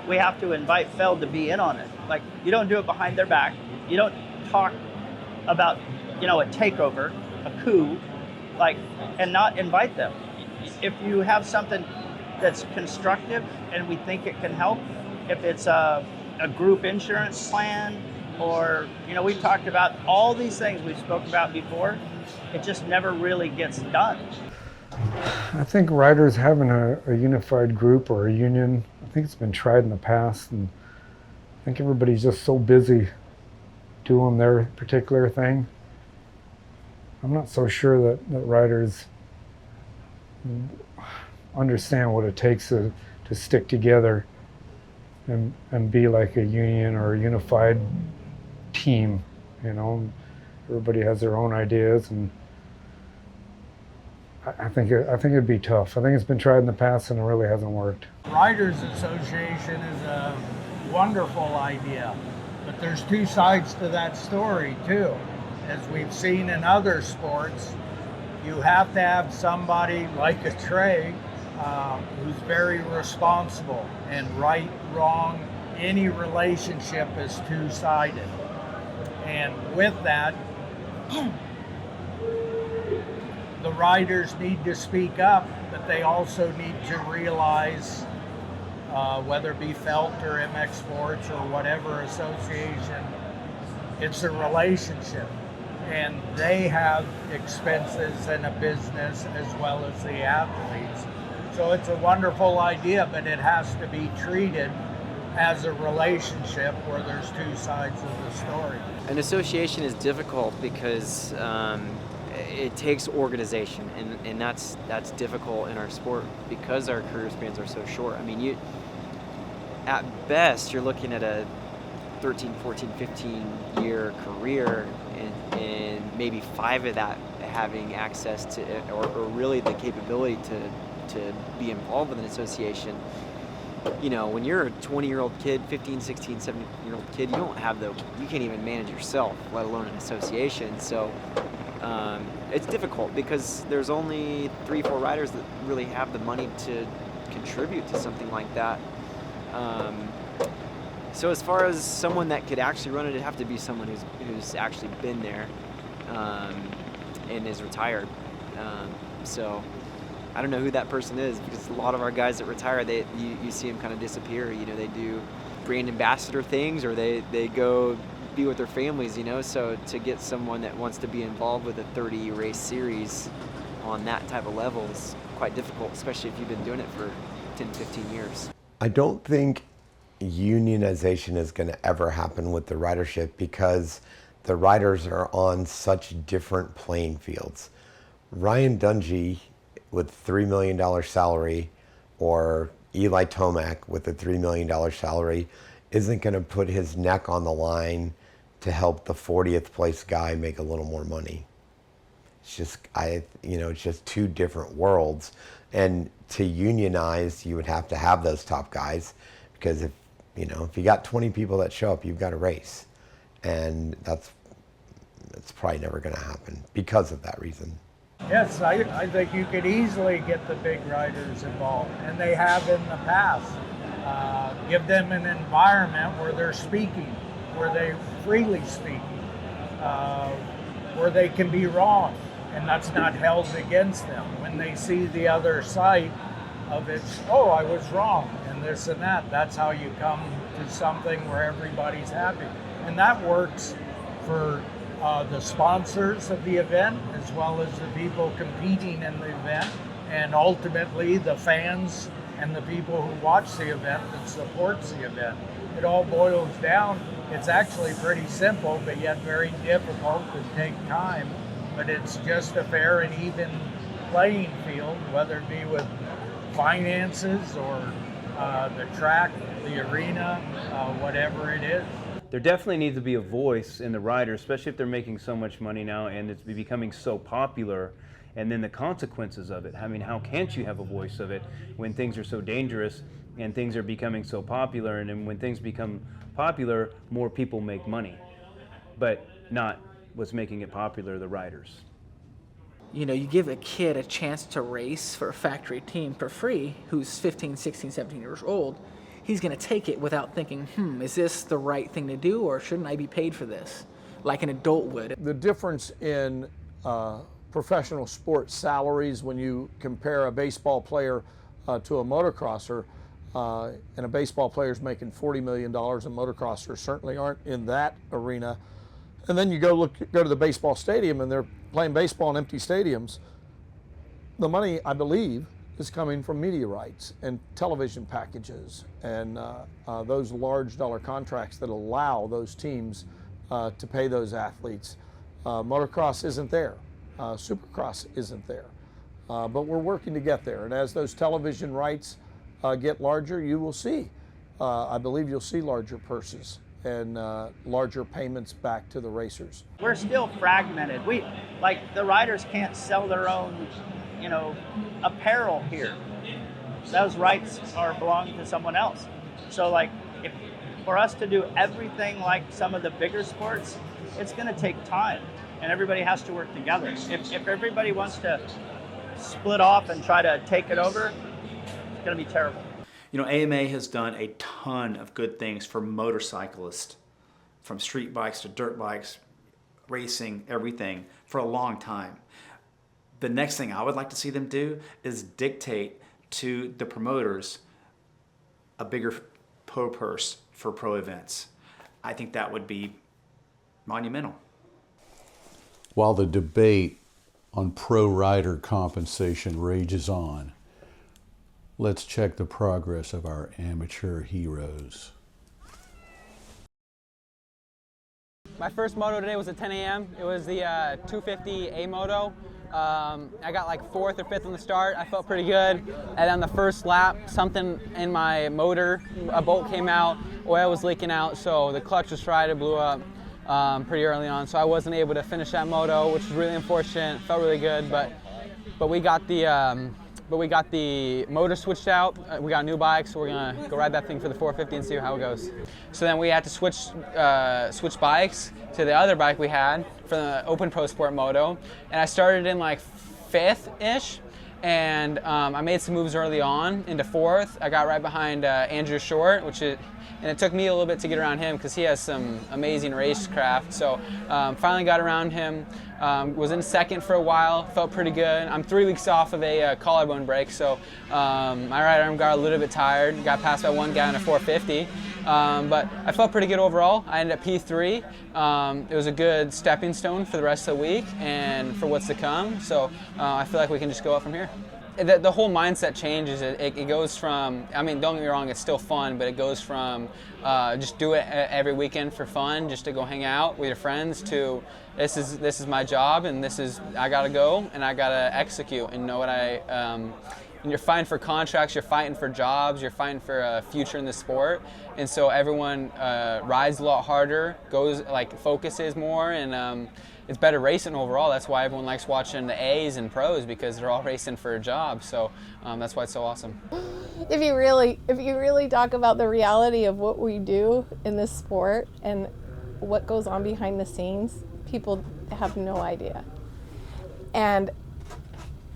we have to invite Feld to be in on it. Like, you don't do it behind their back. You don't talk about, a takeover, a coup, and not invite them. If you have something that's constructive and we think it can help, if it's a group insurance plan, or, we've talked about all these things we've spoken about before, it just never really gets done. I think riders having a unified group or a union, I think it's been tried in the past, and I think everybody's just so busy doing their particular thing. I'm not so sure that riders understand what it takes to stick together and be like a union or a unified team. Everybody has their own ideas, and I think it'd be tough. I think it's been tried in the past and it really hasn't worked. Riders Association is a wonderful idea, but there's 2 sides to that story too. As we've seen in other sports, you have to have somebody like a Trey who's very responsible, and right, wrong, any relationship is 2-sided. And with that, the riders need to speak up, but they also need to realize, whether it be Felt or MX Sports or whatever association, it's a relationship. And they have expenses and a business as well as the athletes. So it's a wonderful idea, but it has to be treated as a relationship where there's 2 sides of the story. An association is difficult because it takes organization, and that's difficult in our sport because our career spans are so short. I mean, at best, you're looking at a 13, 14, 15 year career, and maybe 5 of that having access to it, or really the capability to be involved with an association. You know, when you're a 20-year-old kid, 15, 16, 17-year-old kid, you can't even manage yourself, let alone an association. So it's difficult because there's only 3-4 riders that really have the money to contribute to something like that. So as far as someone that could actually run it, it'd have to be someone who's actually been there and is retired. So I don't know who that person is, because a lot of our guys that retire, you see them kind of disappear. You know, they do brand ambassador things, or they go be with their families, you know. So to get someone that wants to be involved with a 30 race series on that type of level is quite difficult, especially if you've been doing it for 10, 15 years. I don't think unionization is going to ever happen with the ridership, because the riders are on such different playing fields. Ryan Dungey with $3 million salary, or Eli Tomac with a $3 million salary, isn't going to put his neck on the line to help the 40th place guy make a little more money. It's just, it's just two different worlds. And to unionize, you would have to have those top guys, because if you got 20 people that show up, you've got a race. And it's probably never going to happen because of that reason. Yes, I think you could easily get the big riders involved, and they have in the past. Give them an environment where they're speaking, where they're freely speaking, where they can be wrong, and that's not held against them. When they see the other side of it, oh, I was wrong, and this and that, that's how you come to something where everybody's happy. And that works for the sponsors of the event, as well as the people competing in the event, and ultimately the fans and the people who watch the event and supports the event. It all boils down, it's actually pretty simple, but yet very difficult to take time. But it's just a fair and even playing field, whether it be with finances or the track, the arena, whatever it is. There definitely needs to be a voice in the riders, especially if they're making so much money now and it's becoming so popular, and then the consequences of it. I mean, how can't you have a voice of it when things are so dangerous and things are becoming so popular? And then when things become popular, more people make money, but not what's making it popular, the riders. You know, you give a kid a chance to race for a factory team for free who's 15, 16, 17 years old. He's going to take it without thinking, is this the right thing to do, or shouldn't I be paid for this, like an adult would? The difference in professional sports salaries when you compare a baseball player to a motocrosser, and a baseball player's making $40 million, and motocrossers certainly aren't in that arena. And then you go to the baseball stadium, and they're playing baseball in empty stadiums. The money, I believe, is coming from media rights and television packages and those large dollar contracts that allow those teams to pay those athletes. Motocross isn't there. Supercross isn't there. But we're working to get there. And as those television rights get larger, you will see, I believe you'll see larger purses and larger payments back to the racers. We're still fragmented. The riders can't sell their own, apparel here. Those rights belong to someone else. So if for us to do everything like some of the bigger sports, it's going to take time, and everybody has to work together. If everybody wants to split off and try to take it over, it's going to be terrible. AMA has done a ton of good things for motorcyclists, from street bikes to dirt bikes, racing, everything, for a long time. The next thing I would like to see them do is dictate to the promoters a bigger pro purse for pro events. I think that would be monumental. While the debate on pro rider compensation rages on, let's check the progress of our amateur heroes. My first moto today was at 10 a.m. It was the 250A moto. I got like 4th or 5th on the start. I felt pretty good. And on the first lap, something in my motor, a bolt came out, oil was leaking out, so the clutch was fried, it blew up. pretty early on, so I wasn't able to finish that moto, which was really unfortunate. Felt really good, but we got the motor switched out. We got a new bike, so we're gonna go ride that thing for the 450 and see how it goes. So then we had to switch bikes to the other bike we had for the Open Pro Sport Moto, and I started in like 5th-ish, and I made some moves early on into 4th. I got right behind Andrew Short, and it took me a little bit to get around him because he has some amazing racecraft. So finally got around him. Was in 2nd for a while, felt pretty good. I'm 3 weeks off of a collarbone break, so my right arm got a little bit tired. Got passed by one guy in a 450, but I felt pretty good overall. I ended up P3. It was a good stepping stone for the rest of the week and for what's to come, so I feel like we can just go up from here. The whole mindset changes. It goes from, I mean, don't get me wrong, it's still fun, but it goes from just do it every weekend for fun, just to go hang out with your friends, to this is my job, and I gotta go and I gotta execute and know what and you're fighting for contracts, you're fighting for jobs, you're fighting for a future in the sport, and so everyone rides a lot harder, focuses more, and it's better racing overall. That's why everyone likes watching the A's and pros, because they're all racing for a job. So that's why it's so awesome. If you really talk about the reality of what we do in this sport and what goes on behind the scenes, people have no idea. And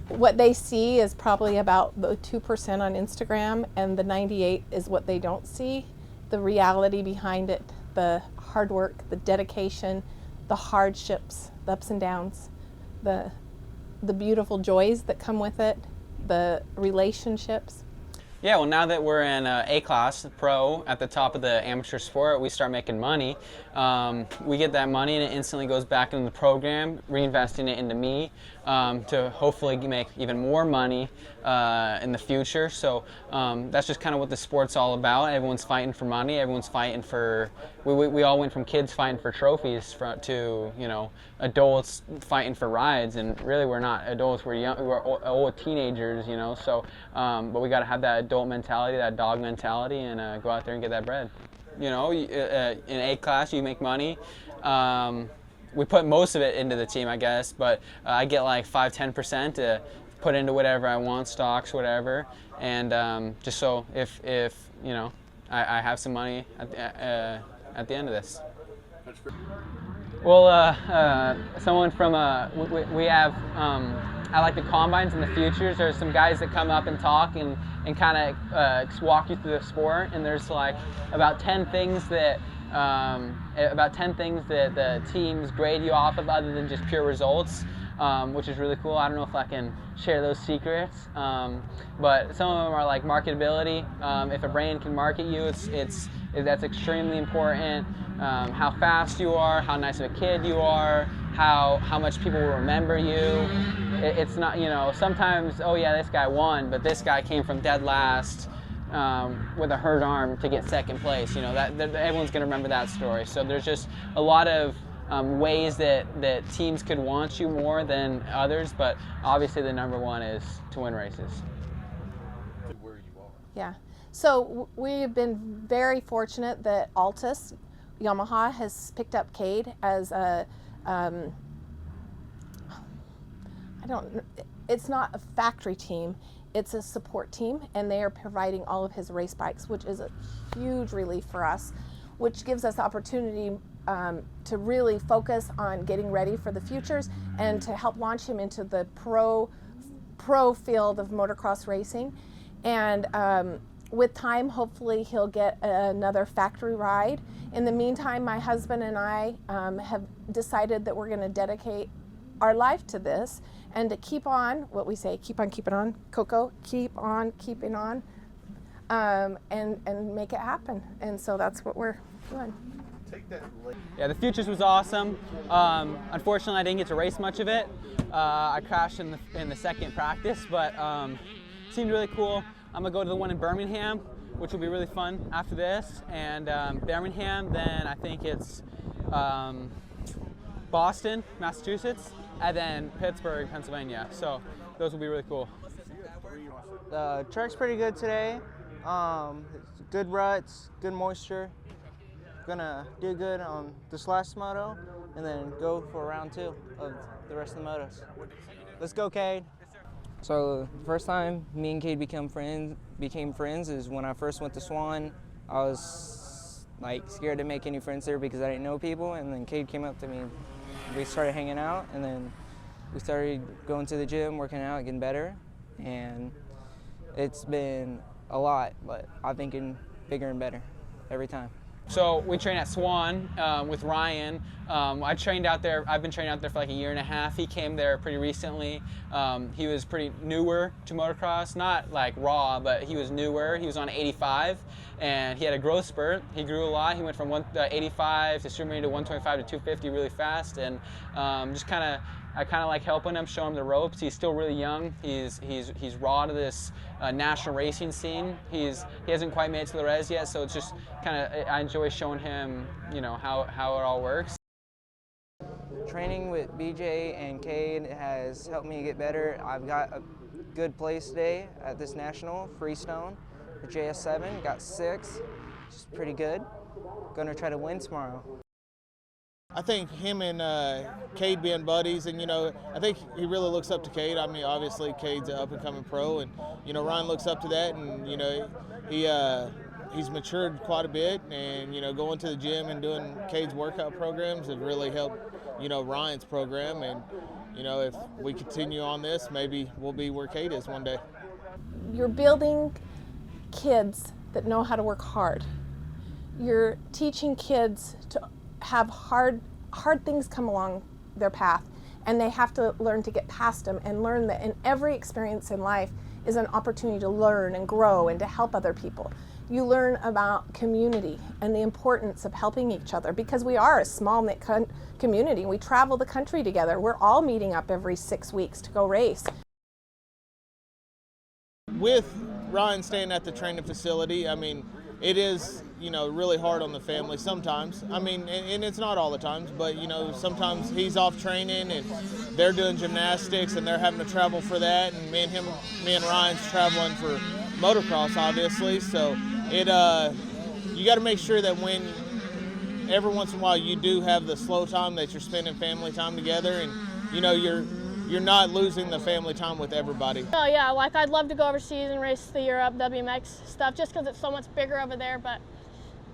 what they see is probably about the 2% on Instagram, and the 98 is what they don't see. The reality behind it, the hard work, the dedication, the hardships, the ups and downs, the beautiful joys that come with it, the relationships. Yeah, well, now that we're in A-class, pro, at the top of the amateur sport, we start making money. We get that money and it instantly goes back into the program, reinvesting it into me to hopefully make even more money in the future. So that's just kind of what the sport's all about. Everyone's fighting for money. Everyone's fighting for, we all went from kids fighting for trophies to, adults fighting for rides, and really we're not adults, we're young, we're old teenagers, so, but we got to have that adult mentality, that dog mentality, and go out there and get that bread. In A-class you make money. We put most of it into the team, I guess, but I get like 5-10% to put into whatever I want, stocks, whatever, and just so if I have some money at the end of this. Well, someone from we have I like the combines and the futures. There's some guys that come up and talk and kind of walk you through the sport, and there's like about 10 things that the teams grade you off of other than just pure results, which is really cool. I don't know if I can share those secrets, but some of them are like marketability. If a brand can market you, that's extremely important. How fast you are, how nice of a kid you are, how much people will remember you. It's not, sometimes, oh yeah, this guy won, but this guy came from dead last with a hurt arm to get 2nd place. That everyone's going to remember that story. So there's just a lot of ways that teams could want you more than others, but obviously the number one is to win races. Yeah. So we've been very fortunate that Altus Yamaha has picked up Cade as a it's not a factory team, it's a support team, and they are providing all of his race bikes, which is a huge relief for us, which gives us opportunity to really focus on getting ready for the futures and to help launch him into the pro field of motocross racing. And with time, hopefully he'll get another factory ride. In the meantime, my husband and I have decided that we're going to dedicate our life to this and to keep on, what we say, keep on keeping on, Coco, keep on keeping on, and make it happen. And so that's what we're doing. Yeah, the Futures was awesome. Unfortunately, I didn't get to race much of it. I crashed in the 2nd practice, but seemed really cool. I'm gonna go to the one in Birmingham, which will be really fun after this, and Birmingham, then I think it's Boston, Massachusetts, and then Pittsburgh, Pennsylvania. So those will be really cool. The track's pretty good today. Good ruts, good moisture. gonna do good on this last moto and then go for round 2 of the rest of the motos. Let's go, Cade. So the first time me and Cade became friends is when I first went to Swan. I was like scared to make any friends there because I didn't know people, and then Cade came up to me. We started hanging out, and then we started going to the gym, working out, getting better, and it's been a lot, but I'm thinking bigger and better every time. So we train at Swan with Ryan. I've been training out there for like a year and a half. He came there pretty recently. He was pretty newer to motocross, not like raw, but he was newer. He was on 85, and he had a growth spurt. He grew a lot. He went from 85 to super to 125 to 250 really fast, and I kind of like helping him, show him the ropes. He's still really young. He's raw to this national racing scene. He hasn't quite made it to the res yet, so it's just I enjoy showing him, how it all works. Training with BJ and Cade has helped me get better. I've got a good place today at this national Freestone for JS7. Got 6, which is pretty good. Gonna try to win tomorrow. I think him and Cade being buddies, and I think he really looks up to Cade. I mean, obviously Cade's an up-and-coming pro, and Ryan looks up to that, and he's matured quite a bit, and going to the gym and doing Cade's workout programs have really helped Ryan's program, and if we continue on this, maybe we'll be where Cade is one day. You're building kids that know how to work hard. You're teaching kids to have hard things come along their path, and they have to learn to get past them and learn that in every experience in life is an opportunity to learn and grow and to help other people. You learn about community and the importance of helping each other, because we are a small-knit community. We travel the country together. We're all meeting up every 6 weeks to go race. With Ryan staying at the training facility, I mean, it is, really hard on the family sometimes. I mean, and it's not all the times, but, sometimes he's off training and they're doing gymnastics and they're having to travel for that. And me and Ryan's traveling for motocross, obviously. So you got to make sure that when every once in a while you do have the slow time, that you're spending family time together, and, you're not losing the family time with everybody. Oh yeah, like I'd love to go overseas and race the Europe WMX stuff, just because it's so much bigger over there, but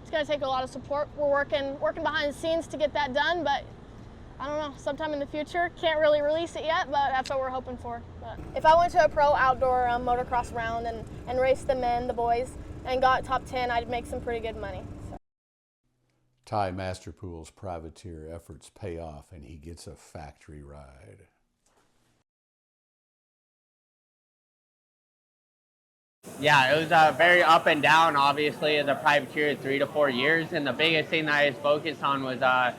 it's gonna take a lot of support. We're working behind the scenes to get that done, but I don't know, sometime in the future. Can't really release it yet, but that's what we're hoping for. But if I went to a pro outdoor motocross round and raced the men, the boys, and got top 10, I'd make some pretty good money. So. Ty Masterpool's privateer efforts pay off, and he gets a factory ride. Yeah, it was very up and down, obviously, as a privateer 3 to 4 years. And the biggest thing that I just focused on was I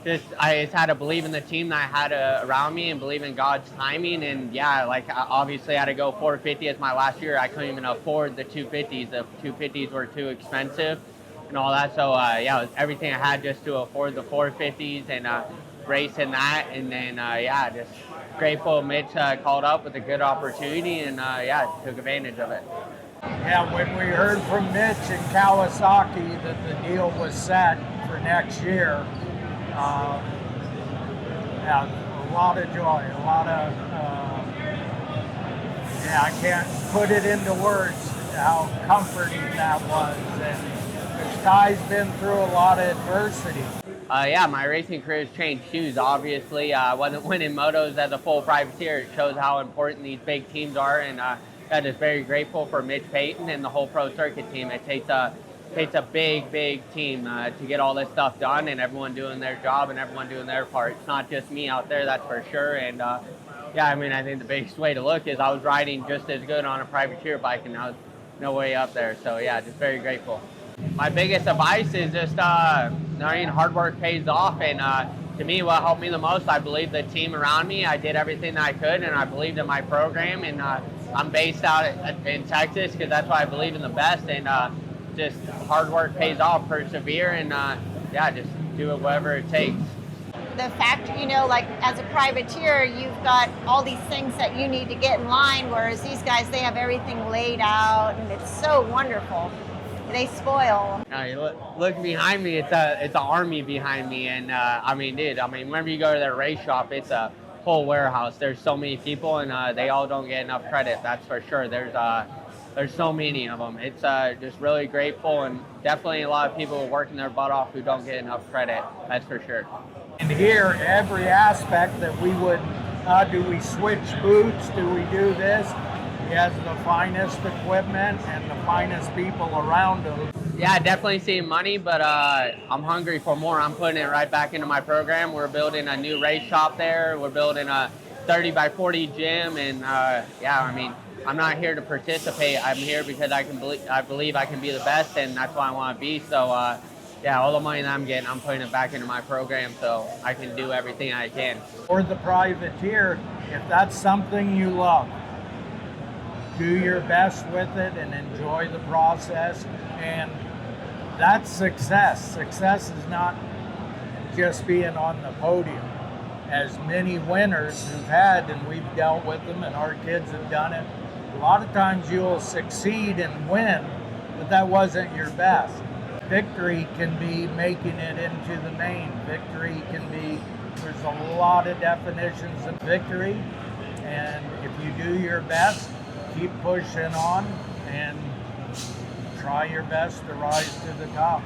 just had to believe in the team that I had around me and believe in God's timing. And yeah, obviously I had to go 450 as my last year. I couldn't even afford the 250s. The 250s were too expensive and all that. So yeah, it was everything I had just to afford the 450s and race in that. And then yeah, just grateful Mitch called up with a good opportunity, and yeah, took advantage of it. Yeah, when we heard from Mitch and Kawasaki that the deal was set for next year, yeah, a lot of joy, a lot of, yeah, I can't put it into words how comforting that was. And Ty's been through a lot of adversity. Yeah, my racing career has changed huge. Obviously, I wasn't winning motos as a full privateer. It shows how important these big teams are, and I'm just very grateful for Mitch Payton and the whole pro circuit team. It takes a big team to get all this stuff done, and everyone doing their job and everyone doing their part. It's not just me out there, that's for sure. And yeah, I mean, I think the biggest way to look is I was riding just as good on a privateer bike, and I was no way up there. So yeah, just very grateful. My biggest advice is just, hard work pays off, and to me, what helped me the most, I believe the team around me. I did everything that I could, and I believed in my program, and I'm based out in Texas because that's why I believe in the best, and just hard work pays off, persevere, and yeah, just do it whatever it takes. The fact, like as a privateer, you've got all these things that you need to get in line, whereas these guys, they have everything laid out, and it's so wonderful. they spoil. Look behind me. It's an army behind me, and I mean, dude. I mean, whenever you go to their race shop, it's a whole warehouse. There's so many people, and they all don't get enough credit. That's for sure. There's so many of them. It's just really grateful, and definitely a lot of people working their butt off who don't get enough credit. That's for sure. And here, every aspect that we would, do we switch boots? Do we do this? He has the finest equipment and the finest people around him. Yeah, I definitely see money, but I'm hungry for more. I'm putting it right back into my program. We're building a new race shop there. We're building a 30 by 40 gym, and yeah, I mean, I'm not here to participate. I'm here because I believe I can be the best, and that's what I want to be. So yeah, all the money that I'm getting, I'm putting it back into my program so I can do everything I can. For the privateer, if that's something you love, do your best with it and enjoy the process, and that's success. Success is not just being on the podium. As many winners who've had, and we've dealt with them, and our kids have done it, a lot of times you'll succeed and win, but that wasn't your best. Victory can be making it into the main. Victory can be, there's a lot of definitions of victory, and if you do your best, keep pushing on and try your best to rise to the top.